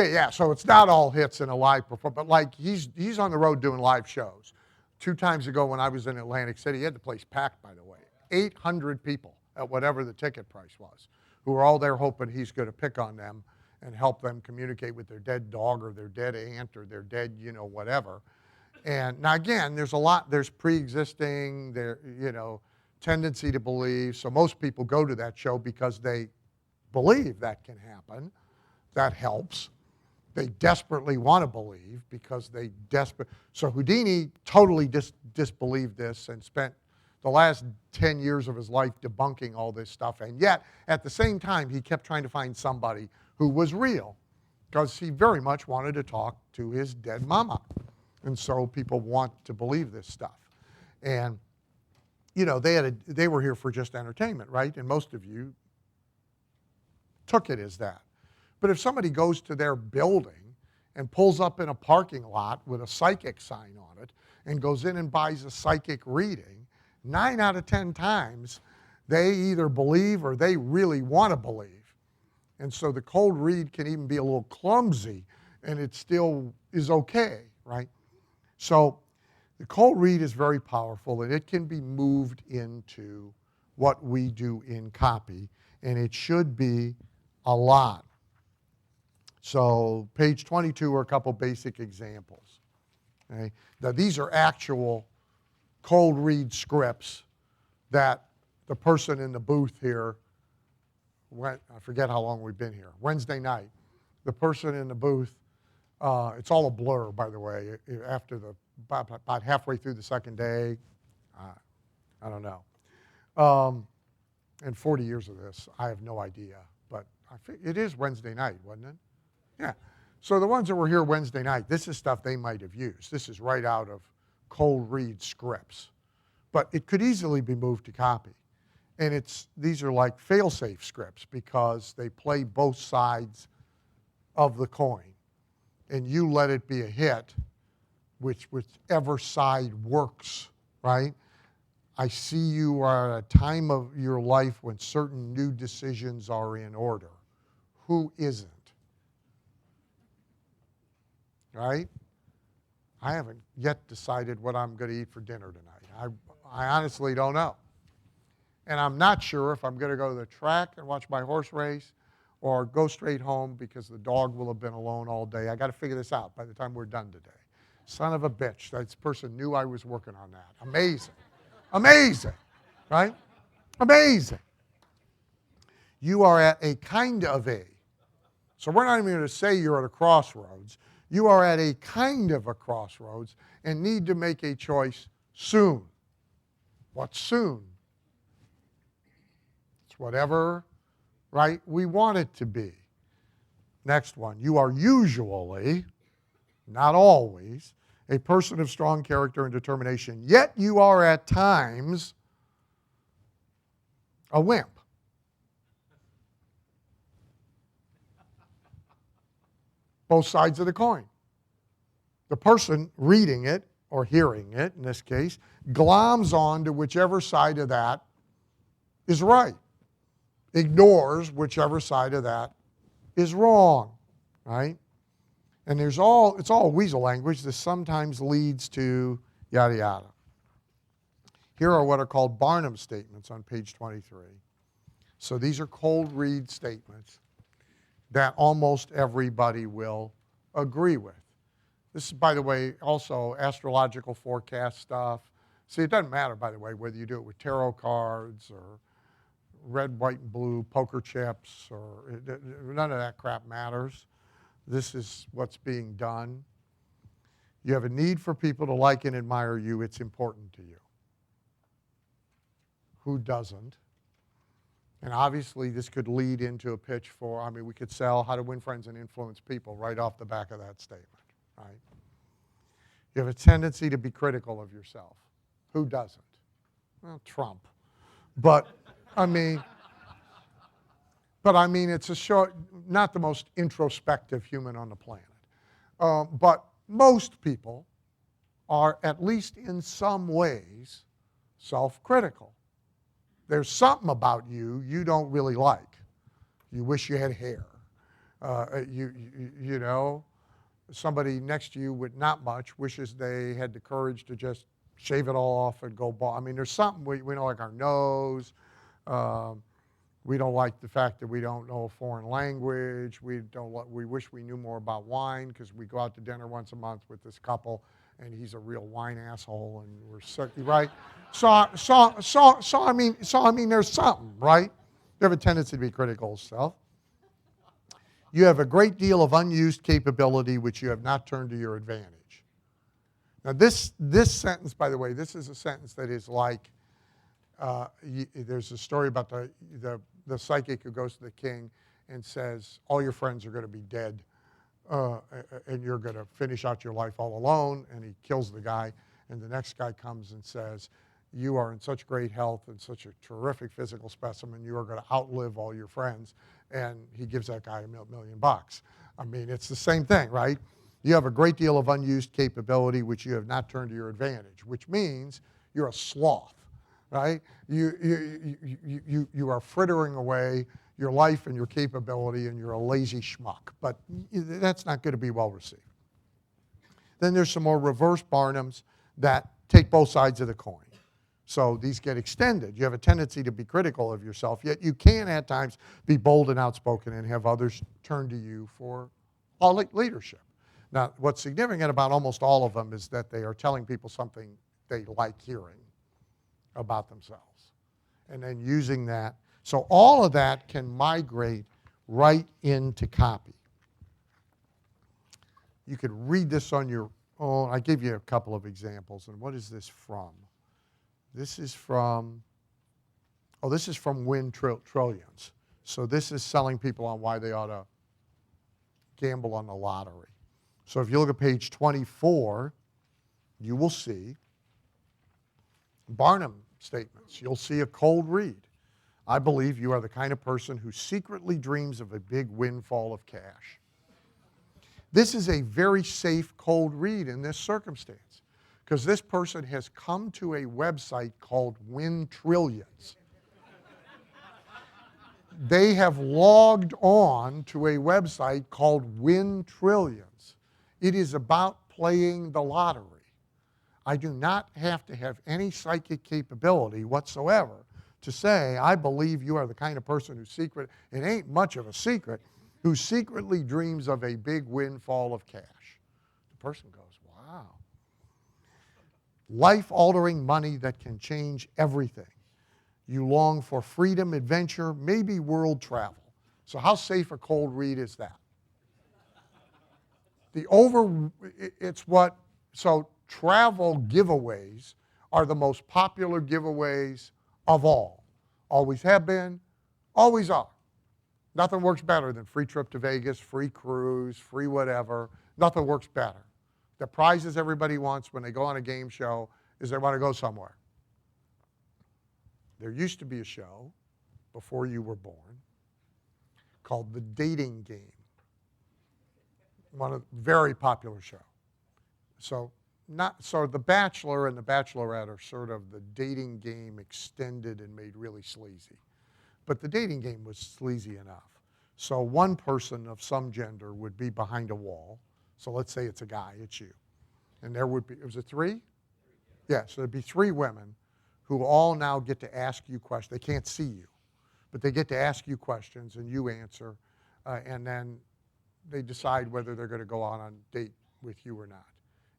yeah. So it's not all hits in a live performance, but like he's on the road doing live shows. 2 times ago when I was in Atlantic City, he had the place packed, by the way. 800 people at whatever the ticket price was, who were all there hoping he's going to pick on them and help them communicate with their dead dog or their dead aunt or their dead, whatever. And now again, there's pre-existing, tendency to believe. So most people go to that show because they believe that can happen. That helps. They desperately want to believe because so Houdini totally disbelieved this and spent the last 10 years of his life debunking all this stuff. And yet, at the same time, he kept trying to find somebody who was real because he very much wanted to talk to his dead mama. And so people want to believe this stuff. And, they were here for just entertainment, right? And most of you took it as that. But if somebody goes to their building and pulls up in a parking lot with a psychic sign on it and goes in and buys a psychic reading, 9 out of 10 times, they either believe or they really want to believe. And so the cold read can even be a little clumsy, and it still is okay, right? So the cold read is very powerful, and it can be moved into what we do in copy, and it should be a lot. So page 22 are a couple basic examples. Okay? Now these are actual cold read scripts that the person in the booth here I forget how long we've been here, Wednesday night. The person in the booth, it's all a blur, by the way, after about halfway through the second day, I don't know. And 40 years of this, I have no idea, but it is Wednesday night, wasn't it? Yeah. So the ones that were here Wednesday night, this is stuff they might have used. This is right out of cold read scripts. but it could easily be moved to copy. And these are like fail-safe scripts because they play both sides of the coin. And you let it be a hit, whichever side works, right? I see you are at a time of your life when certain new decisions are in order. Who isn't? Right? I haven't yet decided what I'm going to eat for dinner tonight. I honestly don't know. And I'm not sure if I'm going to go to the track and watch my horse race or go straight home because the dog will have been alone all day. I got to figure this out by the time we're done today. Son of a bitch, this person knew I was working on that. Amazing. Amazing, right? Amazing. You are at a kind of a. So we're not even going to say you're at a crossroads. You are at a kind of a crossroads and need to make a choice soon. What's soon? It's whatever, right, we want it to be. Next one. You are usually, not always, a person of strong character and determination, yet you are at times a wimp. Both sides of the coin. The person reading it, or hearing it in this case, gloms on to whichever side of that is right. Ignores whichever side of that is wrong, right? And it's all weasel language. This sometimes leads to yada yada. Here are what are called Barnum statements on page 23. So these are cold read statements that almost everybody will agree with. This is, by the way, also astrological forecast stuff. See, it doesn't matter, by the way, whether you do it with tarot cards or red, white, and blue poker chips, or none of that crap matters. This is what's being done. You have a need for people to like and admire you. It's important to you. Who doesn't? And obviously, this could lead into a pitch for, we could sell How to Win Friends and Influence People right off the back of that statement, right? You have a tendency to be critical of yourself. Who doesn't? Well, Trump. But, it's a short, not the most introspective human on the planet. But most people are, at least in some ways, self-critical. There's something about you don't really like. You wish you had hair. You know, somebody next to you with not much wishes they had the courage to just shave it all off and go bald. There's something we don't like our nose. We don't like the fact that we don't know a foreign language. We wish we knew more about wine because we go out to dinner once a month with this couple, and he's a real wine asshole, and we're sick, right? So there's something, right? You have a tendency to be critical of self. You have a great deal of unused capability which you have not turned to your advantage. Now, this sentence, by the way, this is a sentence that is like, there's a story about the psychic who goes to the king and says, all your friends are going to be dead, and you're going to finish out your life all alone, and he kills the guy, and the next guy comes and says, you are in such great health and such a terrific physical specimen, you are going to outlive all your friends, and he gives that guy $1 million. It's the same thing, right? You have a great deal of unused capability which you have not turned to your advantage, which means you're a sloth, right? You are frittering away your life and your capability, and you're a lazy schmuck. But that's not going to be well received. Then there's some more reverse Barnums that take both sides of the coin. So these get extended. You have a tendency to be critical of yourself, yet you can at times be bold and outspoken and have others turn to you for leadership. Now, what's significant about almost all of them is that they are telling people something they like hearing about themselves, and then using that. So all of that can migrate right into copy. You could read this on your own. I gave you a couple of examples. And what is this from? This is from Win Trillions. So this is selling people on why they ought to gamble on the lottery. So if you look at page 24, you will see Barnum statements. You'll see a cold read. I believe you are the kind of person who secretly dreams of a big windfall of cash. This is a very safe cold read in this circumstance because this person has come to a website called Win Trillions. They have logged on to a website called Win Trillions. It is about playing the lottery. I do not have to have any psychic capability whatsoever to say, I believe you are the kind of person it ain't much of a secret, who secretly dreams of a big windfall of cash. The person goes, wow. Life-altering money that can change everything. You long for freedom, adventure, maybe world travel. So how safe a cold read is that? So travel giveaways are the most popular giveaways of all. Always have been, always are. Nothing works better than free trip to Vegas, free cruise, free whatever. Nothing works better. The prizes everybody wants when they go on a game show is they want to go somewhere. There used to be a show before you were born called The Dating Game. Very popular show. So The Bachelor and The Bachelorette are sort of the dating game extended and made really sleazy. But The Dating Game was sleazy enough. So one person of some gender would be behind a wall. So let's say it's a guy, it's you. And there would be, was it three? Yeah, so there'd be three women who all now get to ask you questions. They can't see you, but they get to ask you questions and you answer. And then they decide whether they're going to go on a date with you or not.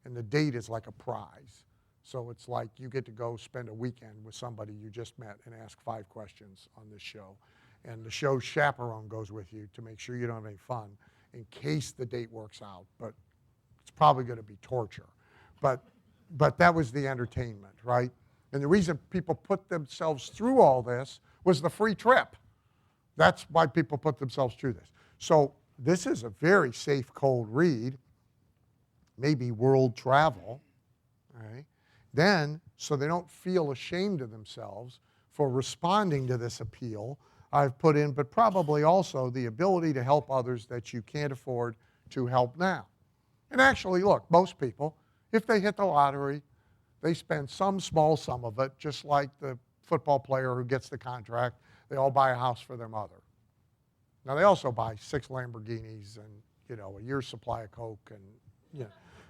And the date is like a prize. So it's like you get to go spend a weekend with somebody you just met and ask 5 questions on this show. And the show's chaperone goes with you to make sure you don't have any fun in case the date works out. But it's probably going to be torture. But that was the entertainment, right? And the reason people put themselves through all this was the free trip. That's why people put themselves through this. So this is a very safe cold read, maybe world travel, right? Then, so they don't feel ashamed of themselves for responding to this appeal, I've put in, but probably also the ability to help others that you can't afford to help now. And actually, look, most people, if they hit the lottery, they spend some small sum of it, just like the football player who gets the contract. They all buy a house for their mother. Now, they also buy 6 Lamborghinis and, a year's supply of Coke and,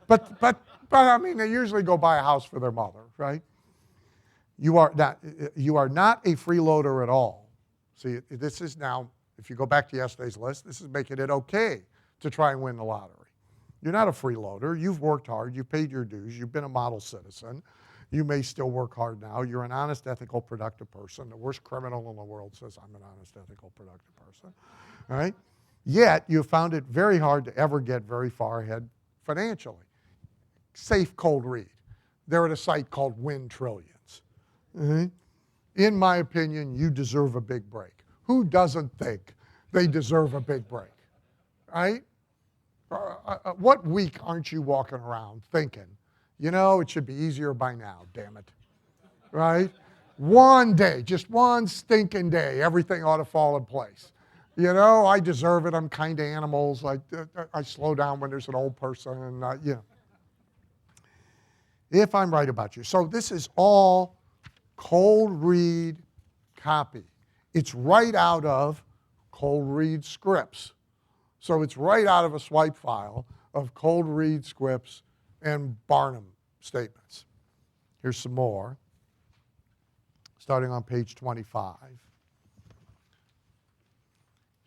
But I mean, they usually go buy a house for their mother, right? You are not a freeloader at all. See, this is now, if you go back to yesterday's list, this is making it okay to try and win the lottery. You're not a freeloader. You've worked hard. You've paid your dues. You've been a model citizen. You may still work hard now. You're an honest, ethical, productive person. The worst criminal in the world says, I'm an honest, ethical, productive person. All right? Yet, you found it very hard to ever get very far ahead financially. Safe cold read. They're at a site called Win Trillions. Mm-hmm. In my opinion, you deserve a big break. Who doesn't think they deserve a big break? Right? What week aren't you walking around thinking, it should be easier by now, damn it. Right? One day, just one stinking day, everything ought to fall in place. I deserve it. I'm kind to animals. I slow down when there's an old person. If I'm right about you. So this is all cold read copy. It's right out of cold read scripts. So it's right out of a swipe file of cold read scripts and Barnum statements. Here's some more, starting on page 25.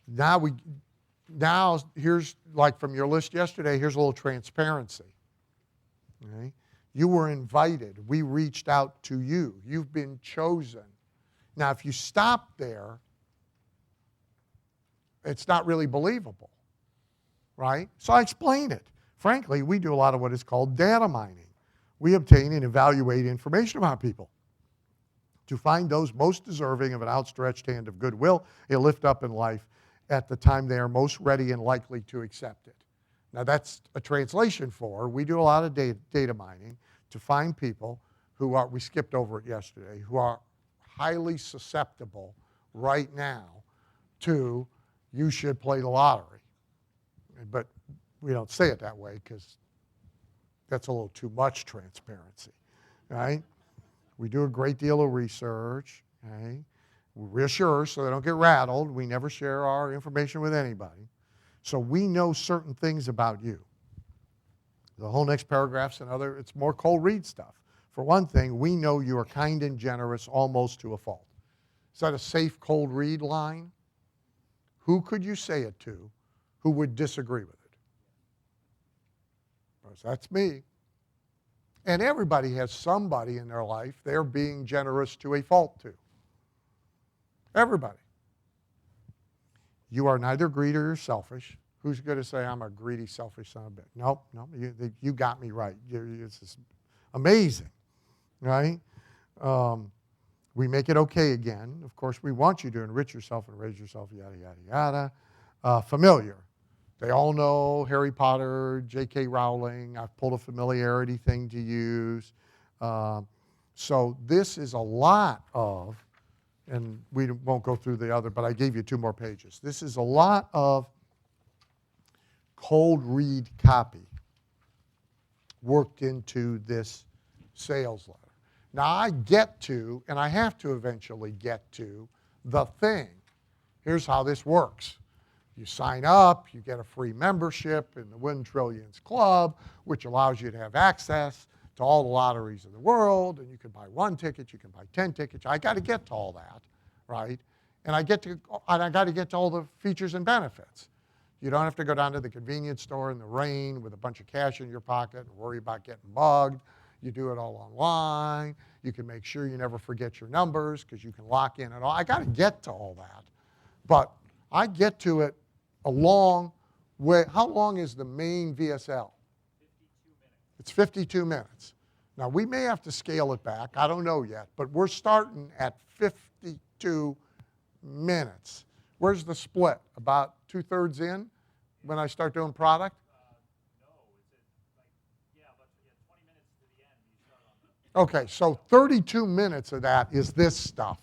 Now here's, like from your list yesterday, here's a little transparency. Okay? You were invited. We reached out to you. You've been chosen. Now, if you stop there, it's not really believable, right? So I explain it. Frankly, we do a lot of what is called data mining. We obtain and evaluate information about people to find those most deserving of an outstretched hand of goodwill, a lift up in life at the time they are most ready and likely to accept it. Now that's a translation for, we do a lot of data mining to find people who are, we skipped over it yesterday, who are highly susceptible right now to you should play the lottery. But we don't say it that way because that's a little too much transparency, right? We do a great deal of research, okay? We reassure so they don't get rattled. We never share our information with anybody. So we know certain things about you. The whole next paragraph's another, it's more cold read stuff. For one thing, we know you are kind and generous almost to a fault. Is that a safe cold read line? Who could you say it to who would disagree with it? Because that's me. And everybody has somebody in their life they're being generous to a fault to. Everybody. You are neither greedy or selfish. Who's going to say I'm a greedy, selfish son of a bitch? Nope, nope, you got me right. It's amazing, right? We make it okay again. Of course, we want you to enrich yourself and raise yourself, yada, yada, yada. Familiar. They all know Harry Potter, J.K. Rowling. I've pulled a familiarity thing to use. So this is a lot of, and we won't go through the other, but I gave you 2 more pages. This is a lot of cold read copy worked into this sales letter. Now I get to, and I have to eventually get to, the thing. Here's how this works. You sign up, you get a free membership in the Win Trillions Club, which allows you to have access to all the lotteries in the world, and you can buy 1 ticket, you can buy 10 tickets. I got to get to all that, right? And I got to get to all the features and benefits. You don't have to go down to the convenience store in the rain with a bunch of cash in your pocket and worry about getting mugged. You do it all online. You can make sure you never forget your numbers because you can lock in and all. I got to get to all that. But I get to it a long way. How long is the main VSL?
52 minutes.
It's 52 minutes. Now, we may have to scale it back. I don't know yet. But we're starting at 52 minutes. Where's the split? About 2/3 in when I start doing product?
No, it's but 20 minutes to the end, you start on the...
Okay, so 32 minutes of that is this stuff.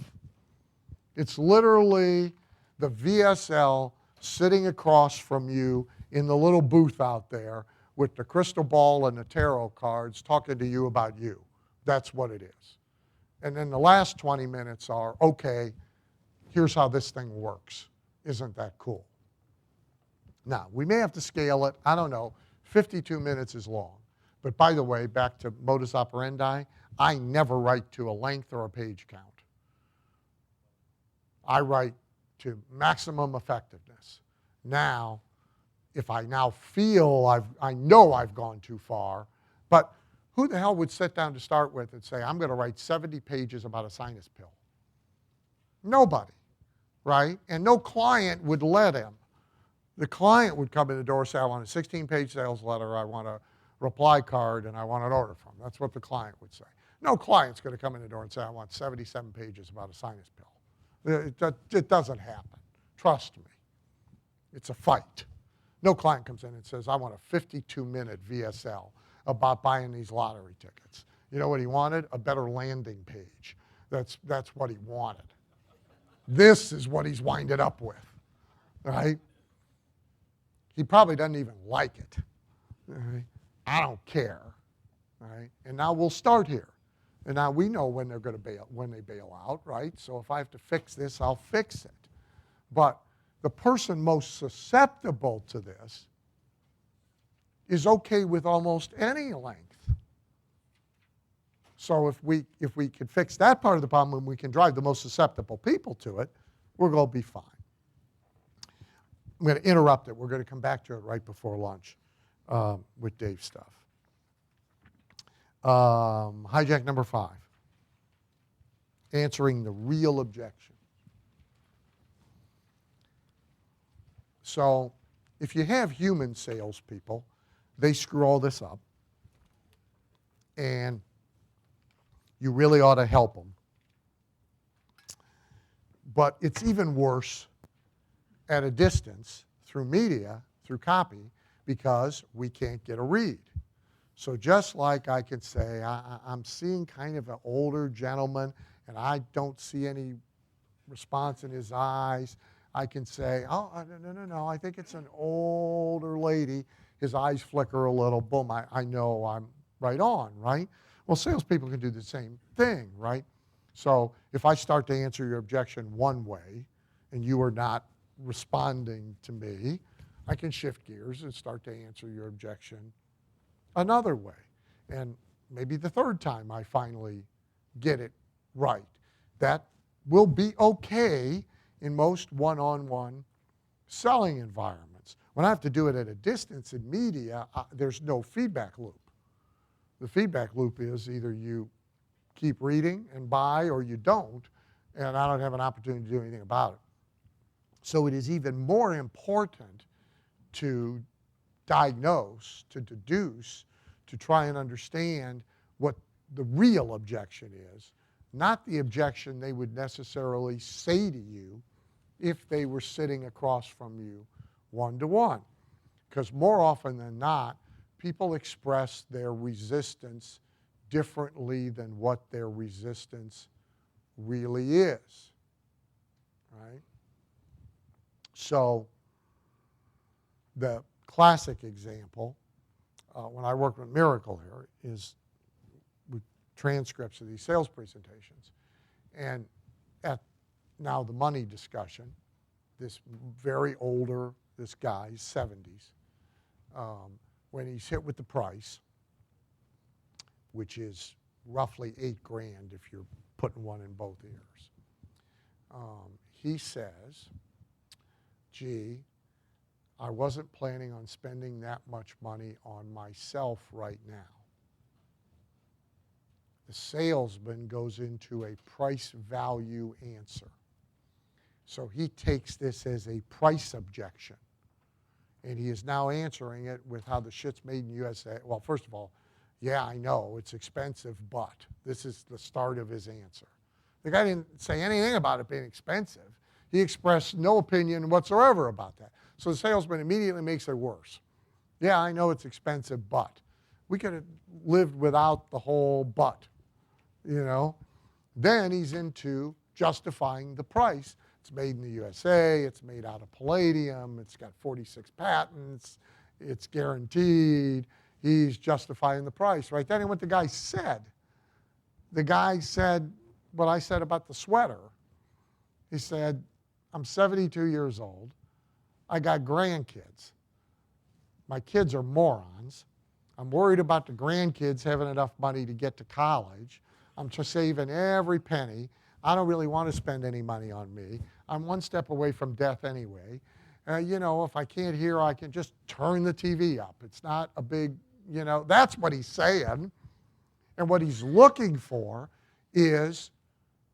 It's literally the VSL sitting across from you in the little booth out there with the crystal ball and the tarot cards talking to you about you. That's what it is. And then the last 20 minutes are, okay, here's how this thing works. Isn't that cool? Now, we may have to scale it. I don't know. 52 minutes is long. But by the way, back to modus operandi, I never write to a length or a page count. I write to maximum effectiveness. Now, if I now feel I know I've gone too far, but who the hell would sit down to start with and say, I'm going to write 70 pages about a sinus pill? Nobody, right? And no client would let him. The client would come in the door and say, I want a 16-page sales letter, I want a reply card, and I want an order form. That's what the client would say. No client's going to come in the door and say, I want 77 pages about a sinus pill. It doesn't happen. Trust me. It's a fight. No client comes in and says, I want a 52-minute VSL about buying these lottery tickets. You know what he wanted? A better landing page. That's what he wanted. This is what he's winded up with, right? He probably doesn't even like it. Right? I don't care, right? And now we'll start here. And now we know when they're going to bail, when they bail out, right? So if I have to fix this, I'll fix it. But the person most susceptible to this is okay with almost any length. So if we can fix that part of the problem and we can drive the most susceptible people to it, we're going to be fine. I'm going to interrupt it. We're going to come back to it right before lunch with Dave's stuff. Hijack number 5. Answering the real objection. So if you have human salespeople, they screw all this up. And you really ought to help them. But it's even worse at a distance through media, through copy, because we can't get a read. So just like I can say, I'm seeing kind of an older gentleman and I don't see any response in his eyes, I can say, oh, no, I think it's an older lady. His eyes flicker a little, boom, I know I'm right on, right? Well, salespeople can do the same thing, right? So if I start to answer your objection one way and you are not responding to me, I can shift gears and start to answer your objection another way. And maybe the third time I finally get it right. That will be okay in most one-on-one selling environments. When I have to do it at a distance in media, there's no feedback loop. The feedback loop is either you keep reading and buy or you don't, and I don't have an opportunity to do anything about it. So it is even more important to diagnose, to deduce, to try and understand what the real objection is, not the objection they would necessarily say to you if they were sitting across from you one-to-one. Because more often than not, people express their resistance differently than what their resistance really is, right? So the classic example, when I worked with Miracle here, is with transcripts of these sales presentations. And at now the money discussion, this very older, this guy's 70s, when he's hit with the price, which is roughly $8,000 if you're putting one in both ears, he says, gee, I wasn't planning on spending that much money on myself right now. The salesman goes into a price value answer. So he takes this as a price objection. And he is now answering it with how the shit's made in the USA. Well, first of all, yeah, I know, it's expensive, but this is the start of his answer. The guy didn't say anything about it being expensive. He expressed no opinion whatsoever about that. So the salesman immediately makes it worse. Yeah, I know it's expensive, but. We could have lived without the whole but, you know. Then he's into justifying the price. It's made in the USA, it's made out of palladium, it's got 46 patents, it's guaranteed. He's justifying the price. Right then, what the guy said. The guy said what I said about the sweater. He said, I'm 72 years old. I got grandkids. My kids are morons. I'm worried about the grandkids having enough money to get to college. I'm just saving every penny. I don't really want to spend any money on me. I'm one step away from death anyway. You know, if I can't hear, I can just turn the TV up. It's not a big, you know, that's what he's saying. And what he's looking for is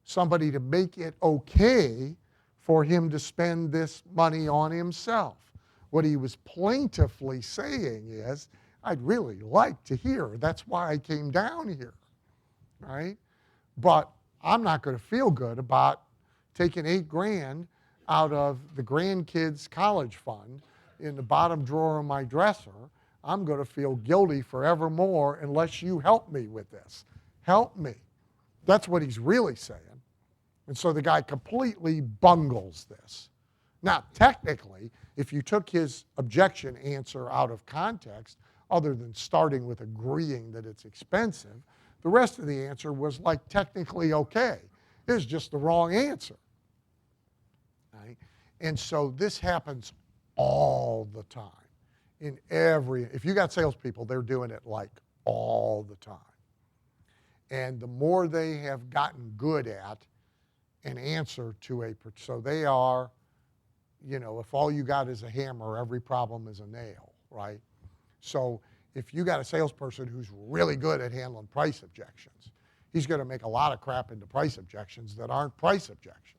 somebody to make it okay for him to spend this money on himself. What he was plaintively saying is, I'd really like to hear. That's why I came down here, right? But I'm not going to feel good about taking $8,000 out of the grandkids' college fund in the bottom drawer of my dresser. I'm going to feel guilty forevermore unless you help me with this. Help me. That's what he's really saying. And so the guy completely bungles this. Now, technically, if you took his objection answer out of context, other than starting with agreeing that it's expensive, the rest of the answer was like technically okay. It's just the wrong answer. Right? And so this happens all the time. If you got salespeople, they're doing it like all the time. And the more they have gotten good at an answer to so they are, you know, if all you got is a hammer, every problem is a nail, right? So if you got a salesperson who's really good at handling price objections, he's going to make a lot of crap into price objections that aren't price objections.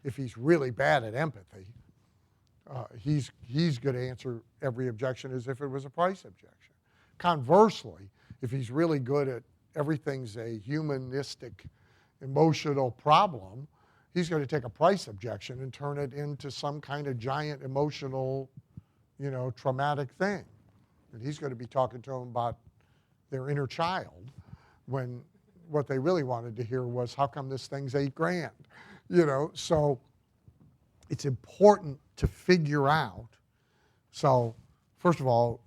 If he's really bad at empathy, he's going to answer every objection as if it was a price objection. Conversely, if he's really good at everything's a humanistic, emotional problem, he's going to take a price objection and turn it into some kind of giant emotional, you know, traumatic thing. And he's going to be talking to him about, their inner child, when what they really wanted to hear was, how come this thing's $8,000? You know, so it's important to figure out. So first of all,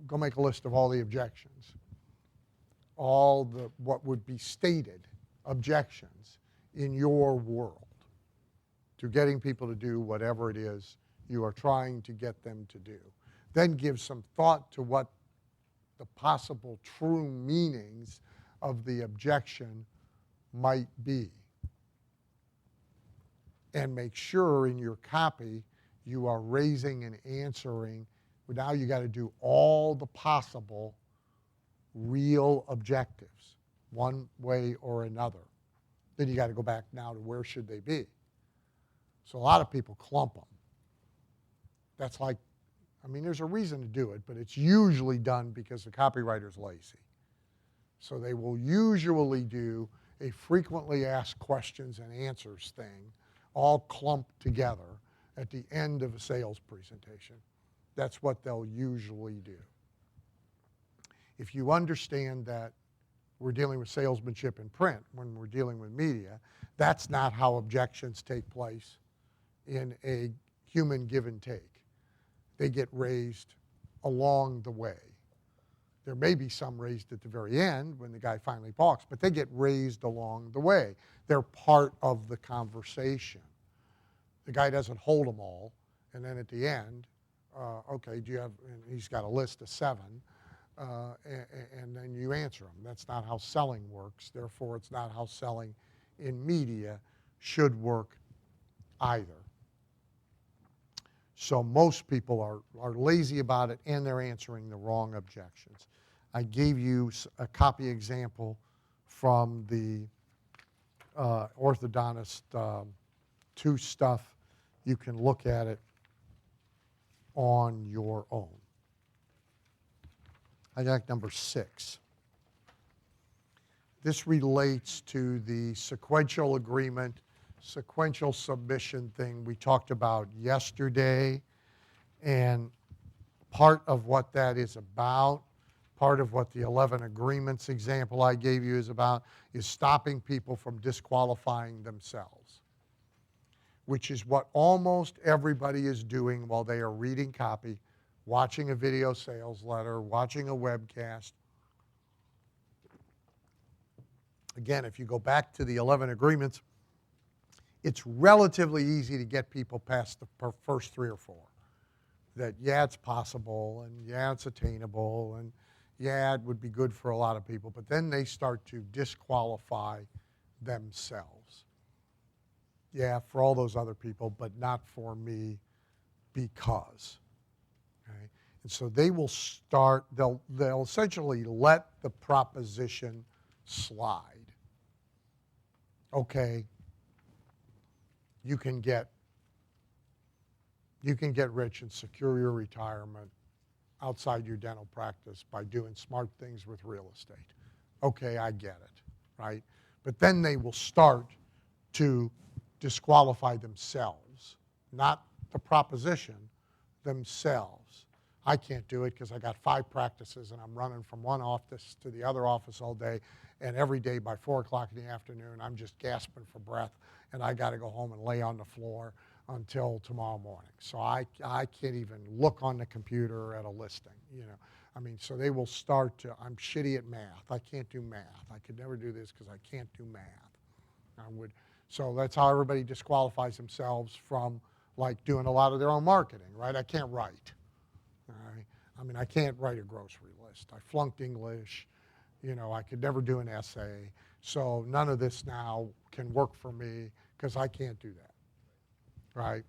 go make a list of all the objections, all the what would be stated objections in your world to getting people to do whatever it is you are trying to get them to do. Then give some thought to what the possible true meanings of the objection might be. And make sure in your copy you are raising and answering. Now you got to do all the possible real objectives, one way or another. Then you got to go back now to where should they be. So a lot of people clump them. That's like, I mean, there's a reason to do it, but it's usually done because the copywriter's lazy. So they will usually do a frequently asked questions and answers thing, all clumped together at the end of a sales presentation. That's what they'll usually do. If you understand that we're dealing with salesmanship in print, when we're dealing with media, that's not how objections take place in a human give and take. They get raised along the way. There may be some raised at the very end when the guy finally balks, but they get raised along the way. They're part of the conversation. The guy doesn't hold them all, and then at the end, okay, do you have, and he's got a list of 7, and then you answer them. That's not how selling works. Therefore, it's not how selling in media should work either. So most people are lazy about it, and they're answering the wrong objections. I gave you a copy example from the orthodontist 2 stuff. You can look at it on your own. I got number 6. This relates to the sequential agreement, sequential submission thing we talked about yesterday. And part of what that is about, part of what the 11 agreements example I gave you is about, is stopping people from disqualifying themselves, which is what almost everybody is doing while they are reading copy, watching a video sales letter, watching a webcast. Again, if you go back to the 11 agreements, it's relatively easy to get people past the first 3 or 4. That, yeah, it's possible, and yeah, it's attainable, and yeah, it would be good for a lot of people. But then they start to disqualify themselves. Yeah, for all those other people, but not for me because. Okay? And so they will start, they'll essentially let the proposition slide. Okay, you can get rich and secure your retirement outside your dental practice by doing smart things with real estate. Okay, I get it, right? But then they will start to disqualify themselves, not the proposition, themselves. I can't do it because I got 5 practices and I'm running from one office to the other office all day, and every day by 4 o'clock in the afternoon I'm just gasping for breath and I got to go home and lay on the floor until tomorrow morning. So I can't even look on the computer at a listing, you know. I mean, so they will start to, I'm shitty at math. I can't do math. I could never do this because I can't do math. So that's how everybody disqualifies themselves from like doing a lot of their own marketing, right? I can't write. All right? I mean, I can't write a grocery list. I flunked English. You know, I could never do an essay. So none of this now can work for me because I can't do that, right?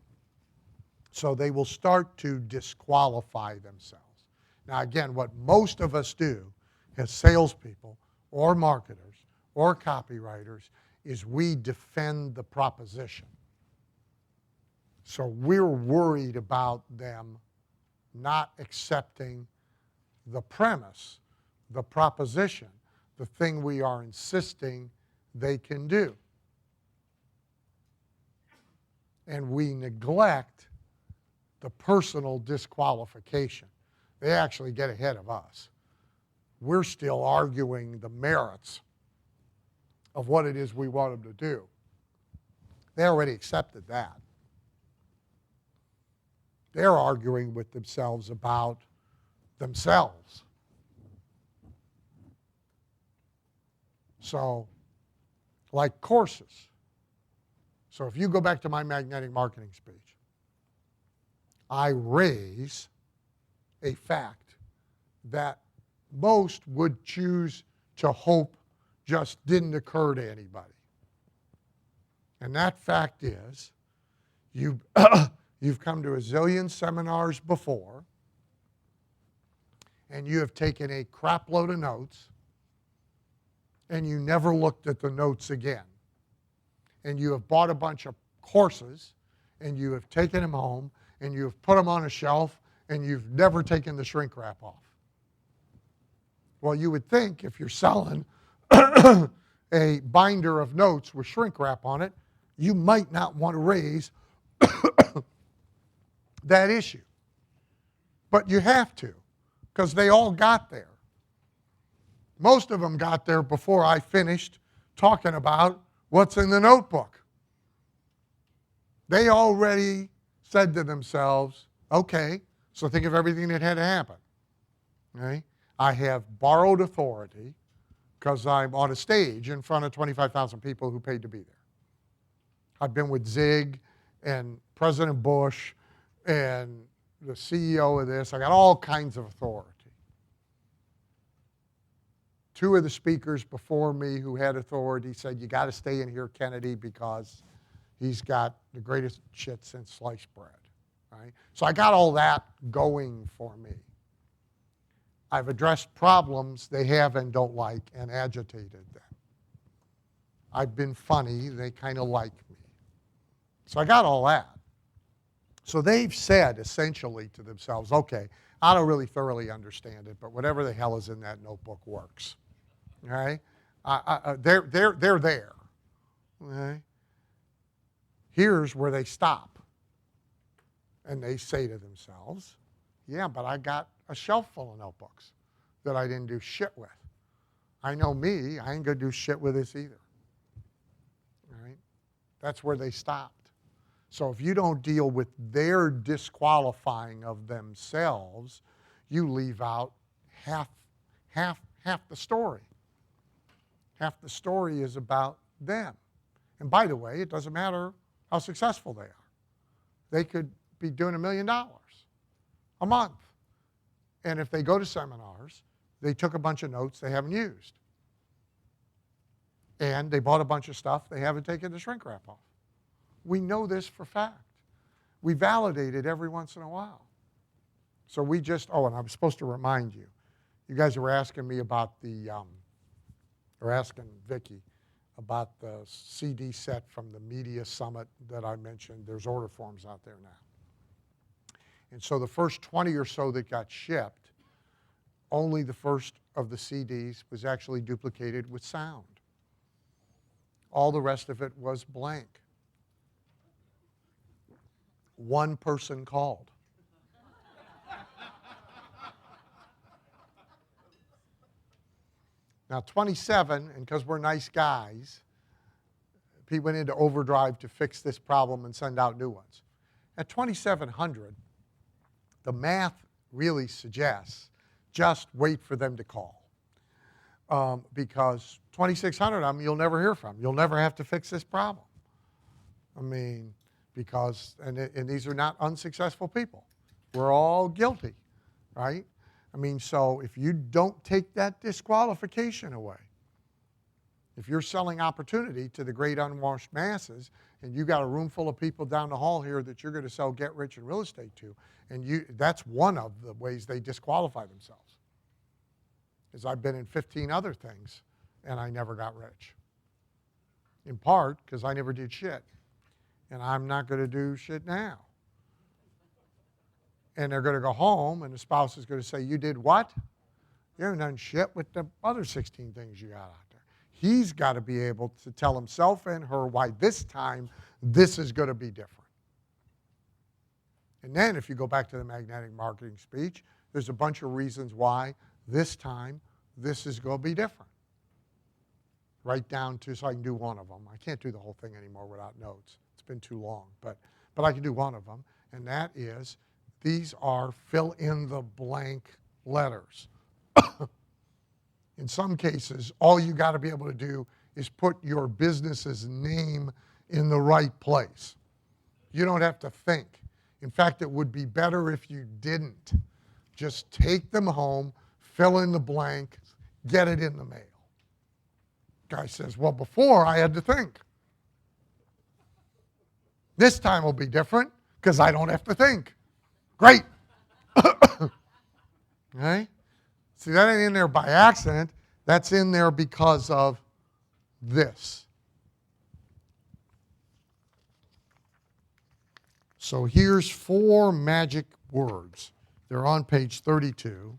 So they will start to disqualify themselves. Now, again, what most of us do as salespeople or marketers or copywriters is we defend the proposition. So we're worried about them not accepting the premise, the proposition, the thing we are insisting they can do. And we neglect the personal disqualification. They actually get ahead of us. we're still arguing the merits of what it is we want them to do. They already accepted that. They're arguing with themselves about themselves. So, like courses. So if you go back to my magnetic marketing speech, I raise a fact that most would choose to hope just didn't occur to anybody. And that fact is, you've come to a zillion seminars before, and you have taken a crap load of notes, and you never looked at the notes again. And you have bought a bunch of courses, and you have taken them home, and you have put them on a shelf, and you've never taken the shrink wrap off. Well, you would think if you're selling a binder of notes with shrink wrap on it, you might not want to raise that issue. But you have to, because they all got there. Most of them got there before I finished talking about what's in the notebook. They already said to themselves, okay, so think of everything that had to happen. Okay? I have borrowed authority because I'm on a stage in front of 25,000 people who paid to be there. I've been with Zig and President Bush and the CEO of this. I got all kinds of authority. Two of the speakers before me who had authority said, you got to stay in here, Kennedy, because he's got the greatest shit since sliced bread. Right? So I got all that going for me. I've addressed problems they have and don't like and agitated them. I've been funny, they kind of like me. So I got all that. So they've said essentially to themselves, okay, I don't really thoroughly understand it, but whatever the hell is in that notebook works. Okay? They're there. Okay? Here's where they stop. And they say to themselves, yeah, but I got a shelf full of notebooks that I didn't do shit with. I know me, I ain't going to do shit with this either. All right? That's where they stopped. So if you don't deal with their disqualifying of themselves, you leave out half the story. Half the story is about them. And by the way, it doesn't matter how successful they are. They could be doing $1 million a month. And if they go to seminars, they took a bunch of notes they haven't used. And they bought a bunch of stuff they haven't taken the shrink wrap off. We know this for fact. We validate it every once in a while. So we just, and I'm supposed to remind you, you guys were asking me about or asking Vicki about the CD set from the media summit that I mentioned. There's order forms out there now. And so the first 20 or so that got shipped, only the first of the CDs was actually duplicated with sound. All the rest of it was blank. One person called. Now 27, and because we're nice guys, Pete went into overdrive to fix this problem and send out new ones. At 2,700, the math really suggests just wait for them to call. Because 2,600 of them you'll never hear from. You'll never have to fix this problem. I mean, because, and these are not unsuccessful people. We're all guilty, right? I mean, so if you don't take that disqualification away, if you're selling opportunity to the great unwashed masses, and you got a room full of people down the hall here that you're going to sell get rich and real estate to, and that's one of the ways they disqualify themselves. Is I've been in 15 other things, and I never got rich. In part because I never did shit. And I'm not going to do shit now. And they're going to go home, and the spouse is going to say, you did what? You haven't done shit with the other 16 things you got out there. He's got to be able to tell himself and her why this time this is going to be different. And then if you go back to the magnetic marketing speech, there's a bunch of reasons why this time this is going to be different. Right down to, so I can do one of them. I can't do the whole thing anymore without notes. It's been too long, but I can do one of them, and that is, these are fill in the blank letters. In some cases, all you got to be able to do is put your business's name in the right place. You don't have to think. In fact, it would be better if you didn't. Just take them home, fill in the blank, get it in the mail. Guy says, well, before I had to think. This time will be different because I don't have to think. Great. Okay? See, that ain't in there by accident. That's in there because of this. So here's 4 magic words. They're on page 32.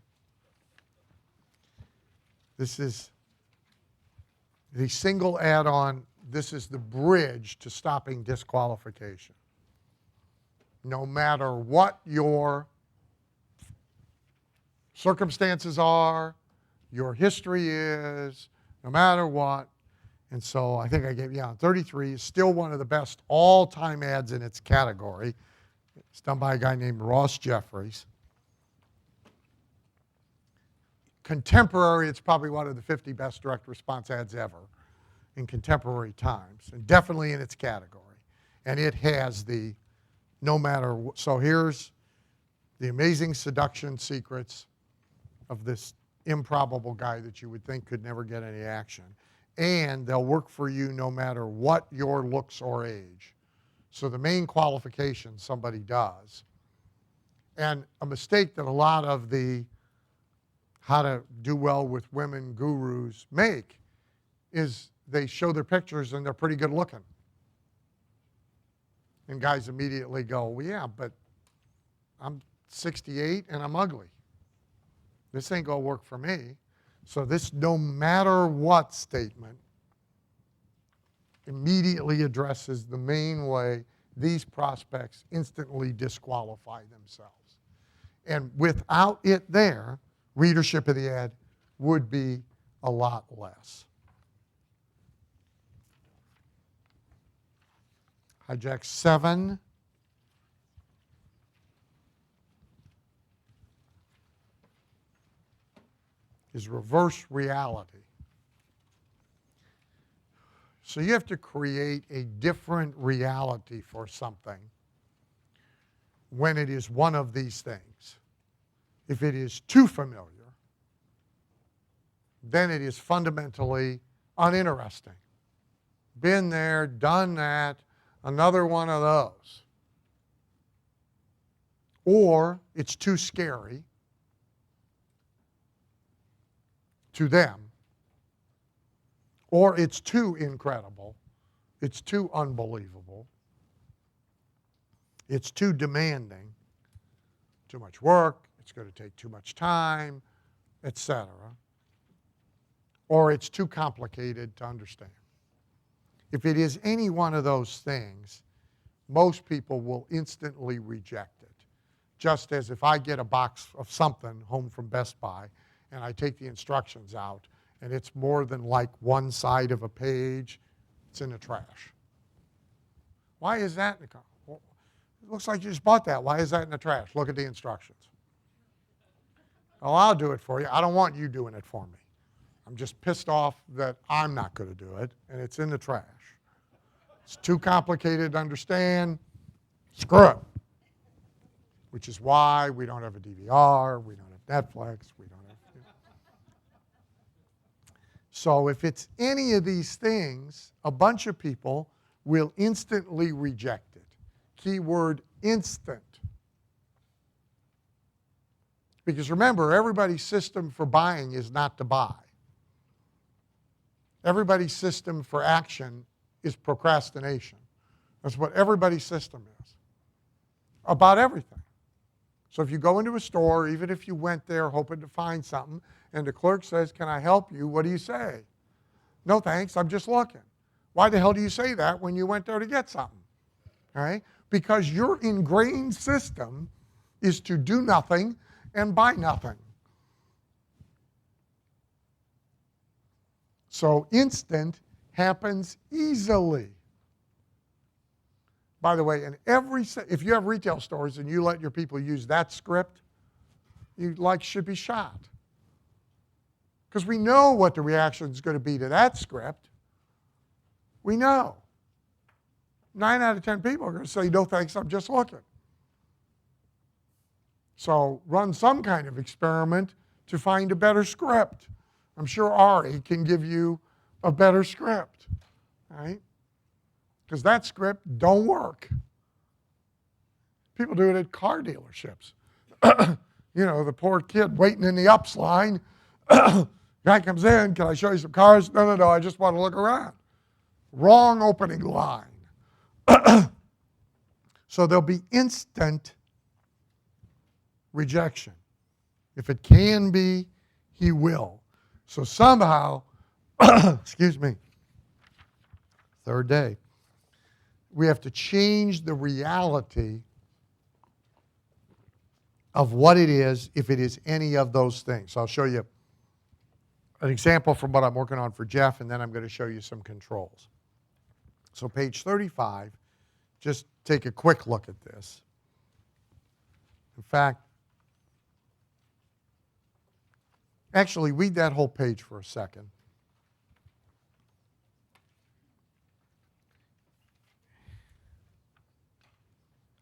This is the single add-on. This is the bridge to stopping disqualification. No matter what your circumstances are, your history is, no matter what. And so I think I gave you on 33 is still one of the best all-time ads in its category. It's done by a guy named Ross Jeffries. Contemporary, it's probably one of the 50 best direct response ads ever in contemporary times, and definitely in its category. And it has the no matter, so here's the amazing seduction secrets of this improbable guy that you would think could never get any action. And they'll work for you no matter what your looks or age. So the main qualification somebody does, and a mistake that a lot of the how to do well with women gurus make is they show their pictures and they're pretty good looking. And guys immediately go, well, yeah, but I'm 68 and I'm ugly. This ain't going to work for me. So this no matter what statement immediately addresses the main way these prospects instantly disqualify themselves. And without it there, readership of the ad would be a lot less. Hijack 7. Is reverse reality. So you have to create a different reality for something when it is one of these things. If it is too familiar, then it is fundamentally uninteresting. Been there, done that, another one of those. Or it's too scary to them, or it's too incredible, it's too unbelievable, it's too demanding, too much work, it's going to take too much time, etc. Or it's too complicated to understand. If it is any one of those things, most people will instantly reject it. Just as if I get a box of something home from Best Buy and I take the instructions out and it's more than like one side of a page, it's in the trash. Why is that in the car? Well, it looks like you just bought that. Why is that in the trash? Look at the instructions. Oh, I'll do it for you. I don't want you doing it for me. I'm just pissed off that I'm not going to do it, and it's in the trash. It's too complicated to understand. Screw it. Which is why we don't have a DVR, we don't have Netflix, we don't have... So if it's any of these things, a bunch of people will instantly reject it. Keyword instant. Because remember, everybody's system for buying is not to buy. Everybody's system for action is procrastination. That's what everybody's system is. About everything. So if you go into a store, even if you went there hoping to find something, and the clerk says, "Can I help you?" what do you say? "No, thanks, I'm just looking." Why the hell do you say that when you went there to get something? All right? Because your ingrained system is to do nothing and buy nothing. So instant happens easily. By the way, if you have retail stores and you let your people use that script, you should be shot. Because we know what the reaction is going to be to that script. We know. 9 out of 10 people are going to say, no thanks, I'm just looking. So run some kind of experiment to find a better script. I'm sure Ari can give you a better script, right? Because that script don't work. People do it at car dealerships. You know, the poor kid waiting in the ups line. Guy comes in, can I show you some cars? No, I just want to look around. Wrong opening line. So there'll be instant rejection. If it can be, he will. So somehow, excuse me, third day, we have to change the reality of what it is if it is any of those things. So I'll show you an example from what I'm working on for Jeff, and then I'm going to show you some controls. So page 35, just take a quick look at this. In fact, actually read that whole page for a second.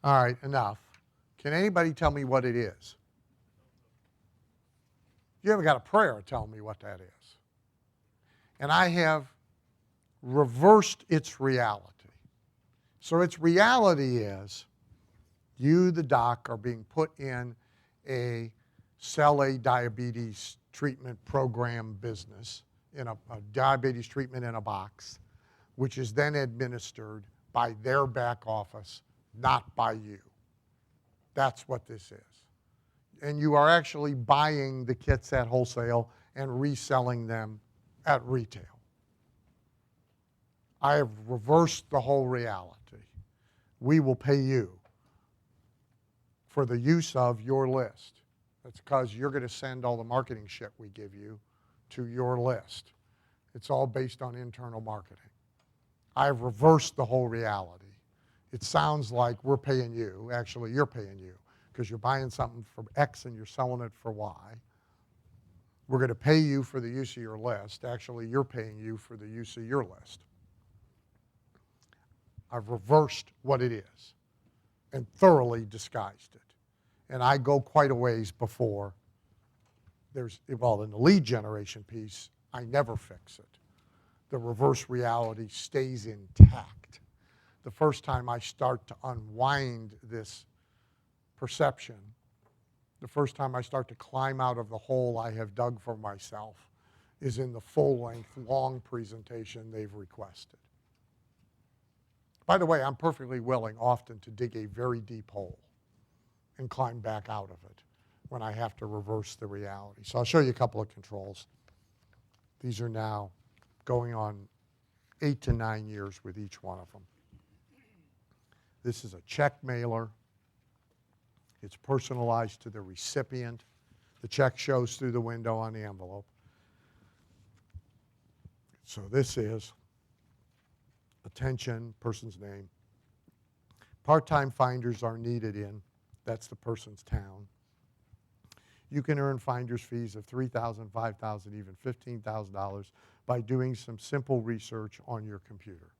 All right, enough. Can anybody tell me what it is? You haven't got a prayer telling me what that is. And I have reversed its reality. So its reality is you, the doc, are being put in a sell a diabetes treatment program business, in a diabetes treatment in a box, which is then administered by their back office, not by you. That's what this is. And you are actually buying the kits at wholesale and reselling them at retail. I have reversed the whole reality. We will pay you for the use of your list. That's because you're going to send all the marketing shit we give you to your list. It's all based on internal marketing. I have reversed the whole reality. It sounds like we're paying you. Actually, you're paying you because you're buying something for X and you're selling it for Y. We're going to pay you for the use of your list. Actually, you're paying you for the use of your list. I've reversed what it is and thoroughly disguised it. And I go quite a ways before well, in the lead generation piece, I never fix it. The reverse reality stays intact. The first time I start to unwind this perception, the first time I start to climb out of the hole I have dug for myself is in the full-length, long presentation they've requested. By the way, I'm perfectly willing often to dig a very deep hole and climb back out of it when I have to reverse the reality. So I'll show you a couple of controls. These are now going on 8 to 9 years with each one of them. This is a check mailer. It's personalized to the recipient. The check shows through the window on the envelope. So this is attention, person's name. Part-time finders are needed in, that's the person's town. You can earn finder's fees of $3,000, $5,000, even $15,000 by doing some simple research on your computer.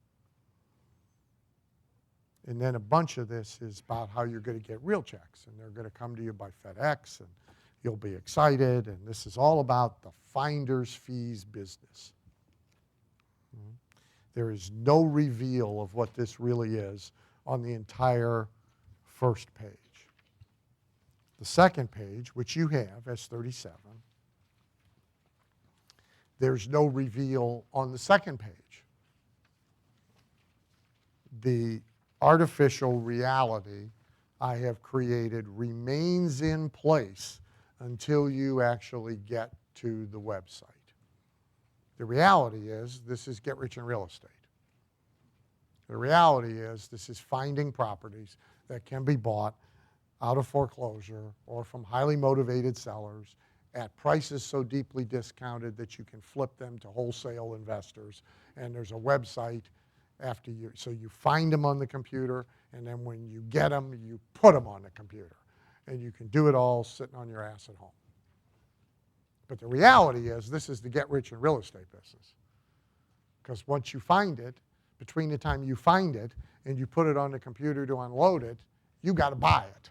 And then a bunch of this is about how you're going to get real checks, and they're going to come to you by FedEx, and you'll be excited, and this is all about the finder's fees business. There is no reveal of what this really is on the entire first page. The second page, which you have, S37, there's no reveal on the second page. The artificial reality I have created remains in place until you actually get to the website. The reality is this is Get Rich in Real Estate. The reality is this is finding properties that can be bought out of foreclosure or from highly motivated sellers at prices so deeply discounted that you can flip them to wholesale investors. And there's a website after you, so you find them on the computer, and then when you get them, you put them on the computer. And you can do it all sitting on your ass at home. But the reality is, this is the get rich in real estate business. Because once you find it, between the time you find it and you put it on the computer to unload it, you got to buy it.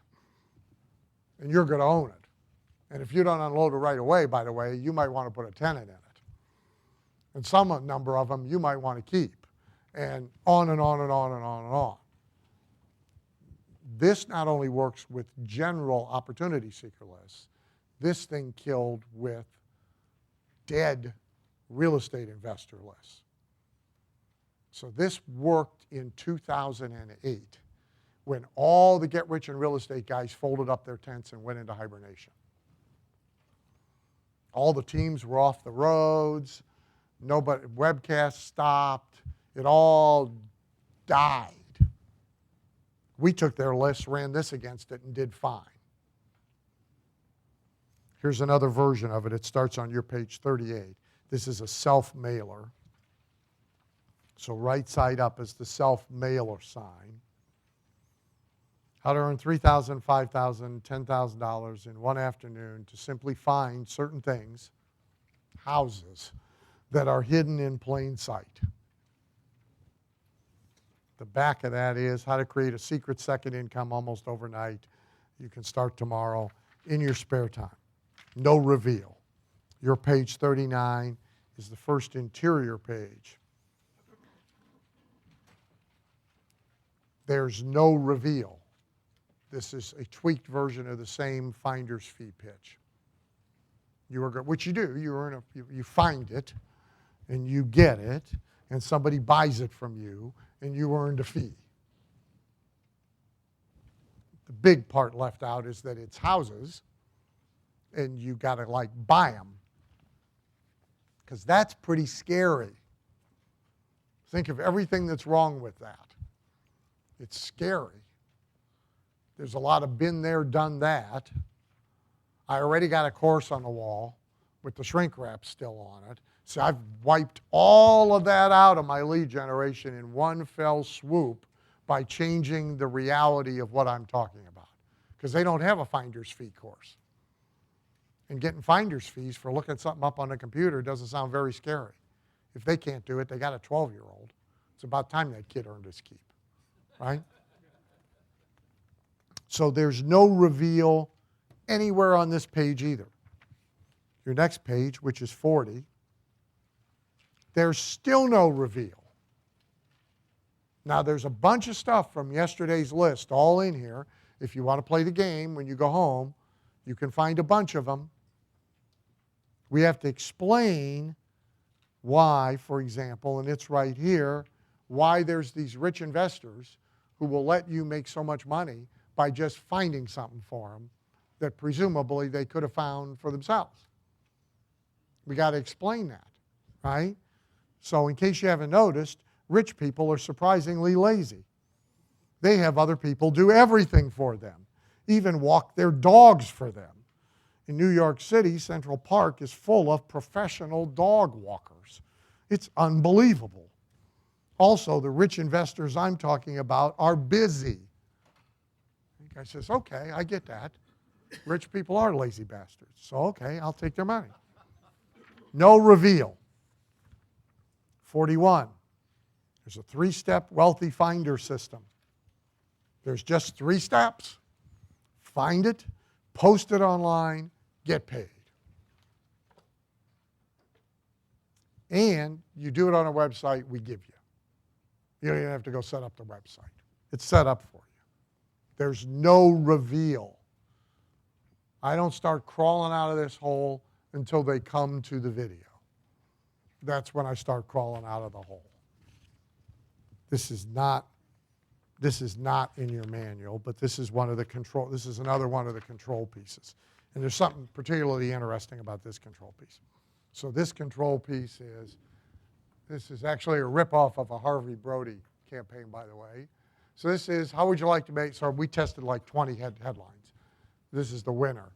And you're going to own it. And if you don't unload it right away, by the way, you might want to put a tenant in it. And some number of them you might want to keep. And on and on and on and on and on. This not only works with general opportunity seeker lists, this thing killed with dead real estate investor lists. So this worked in 2008 when all the get rich in real estate guys folded up their tents and went into hibernation. All the teams were off the roads, nobody, webcasts stopped, it all died. We took their list, ran this against it, and did fine. Here's another version of it. It starts on your page 38. This is a self-mailer. So right side up is the self-mailer sign. How to earn $3,000, $5,000, $10,000 in one afternoon to simply find certain things, houses, that are hidden in plain sight. The back of that is how to create a secret second income almost overnight. You can start tomorrow in your spare time. No reveal. Your page 39 is the first interior page. There's no reveal. This is a tweaked version of the same finder's fee pitch. Which you do. You find it, and you get it, and somebody buys it from you, and you earned a fee. The big part left out is that it's houses, and you got to like buy them, because that's pretty scary. Think of everything that's wrong with that. It's scary. There's a lot of been there, done that. I already got a course on the wall with the shrink wrap still on it. So I've wiped all of that out of my lead generation in one fell swoop by changing the reality of what I'm talking about. Because they don't have a finder's fee course. And getting finder's fees for looking something up on the computer doesn't sound very scary. If they can't do it, they got a 12-year-old. It's about time that kid earned his keep, right? So there's no reveal anywhere on this page either. Your next page, which is 40, there's still no reveal. Now, there's a bunch of stuff from yesterday's list all in here. If you want to play the game when you go home, you can find a bunch of them. We have to explain why, for example, and it's right here, why there's these rich investors who will let you make so much money by just finding something for them that presumably they could have found for themselves. We got to explain that, right? So in case you haven't noticed, rich people are surprisingly lazy. They have other people do everything for them, even walk their dogs for them. In New York City, Central Park is full of professional dog walkers. It's unbelievable. Also, the rich investors I'm talking about are busy. The guy says, okay, I get that. Rich people are lazy bastards. So, okay, I'll take their money. No reveal. 41. There's a 3-step wealthy finder system. There's just 3 steps. Find it, post it online, get paid. And you do it on a website we give you. You don't even have to go set up the website. It's set up for you. There's no reveal. I don't start crawling out of this hole until they come to the video. That's when I start crawling out of the hole. This is not in your manual, but this is another one of the control pieces. And there's something particularly interesting about this control piece. So this control piece this is actually a ripoff of a Harvey Brody campaign, by the way. So this is, how would you like to make, so we tested like 20 headlines. This is the winner.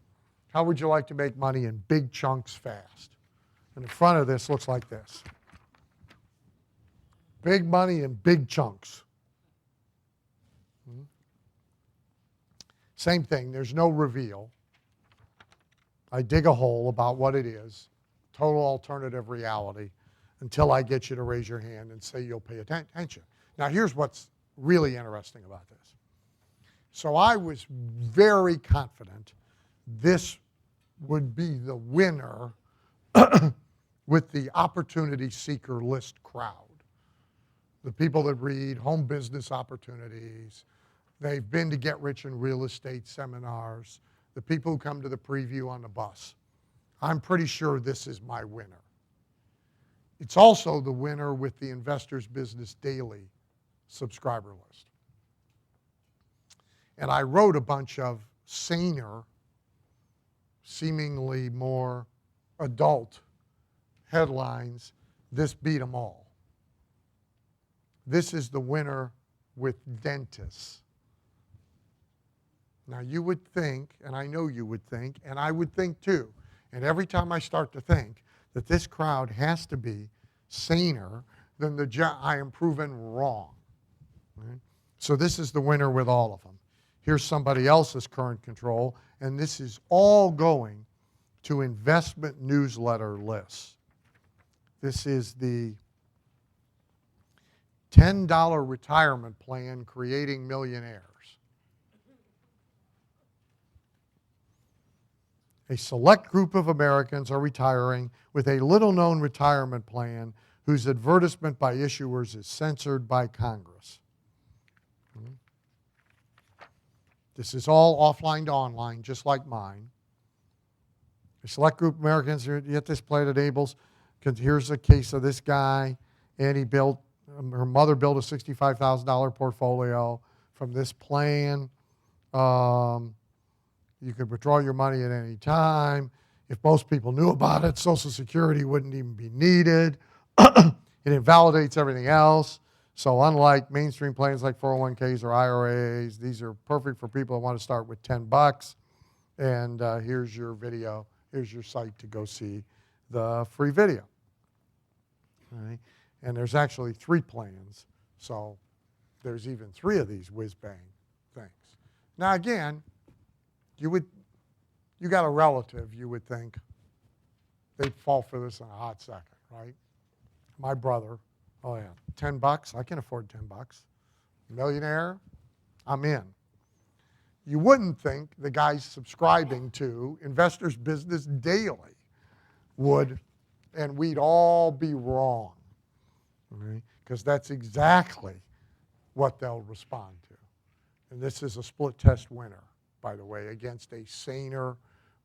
How would you like to make money in big chunks fast? And the front of this looks like this. Big money in big chunks. Same thing, there's no reveal. I dig a hole about what it is, total alternative reality, until I get you to raise your hand and say you'll pay attention. Now here's what's really interesting about this. So I was very confident this would be the winner with the opportunity seeker list crowd. The people that read Home Business Opportunities, they've been to Get Rich in Real Estate seminars, the people who come to the preview on the bus. I'm pretty sure this is my winner. It's also the winner with the Investors Business Daily subscriber list. And I wrote a bunch of saner, seemingly more adult headlines. This beat them all. This is the winner with dentists. Now you would think, and I know you would think, and I would think too, and every time I start to think that this crowd has to be saner than I am proven wrong. Right? So this is the winner with all of them. Here's somebody else's current control, and this is all going to investment newsletter lists. This is the $10 retirement plan creating millionaires. A select group of Americans are retiring with a little-known retirement plan whose advertisement by issuers is censored by Congress. This is all offline to online, just like mine. A select group of Americans, you get this plate enables, because here's a case of this guy, and her mother built a $65,000 portfolio from this plan. You could withdraw your money at any time. If most people knew about it, Social Security wouldn't even be needed. It invalidates everything else. So unlike mainstream plans like 401ks or IRAs, these are perfect for people that want to start with $10. And here's your video. Here's your site to go see the free video. All right? And there's actually 3 plans. So there's even 3 of these whiz-bang things. Now again, you got a relative, you would think they'd fall for this in a hot second, right? My brother, oh yeah, $10, I can afford $10. Millionaire, I'm in. You wouldn't think the guys subscribing to Investors Business Daily would, and we'd all be wrong, right? Because that's exactly what they'll respond to. And this is a split test winner, by the way, against a saner,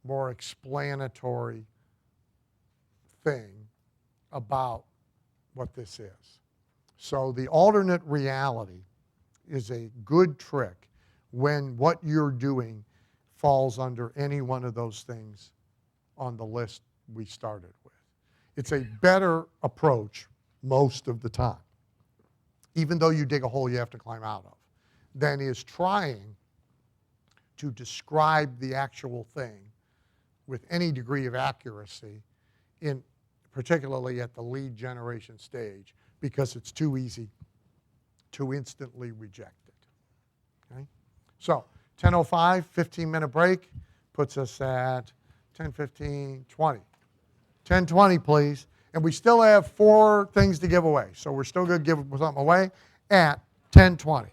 more explanatory thing about what this is. So the alternate reality is a good trick when what you're doing falls under any one of those things on the list we started with. It's a better approach most of the time, even though you dig a hole you have to climb out of, than is trying to describe the actual thing with any degree of accuracy, particularly at the lead generation stage, because it's too easy to instantly reject it. Okay? So 10:05, 15-minute break, puts us at 10:15, 20. 10:20, please. And we still have 4 things to give away. So we're still going to give something away at 10:20.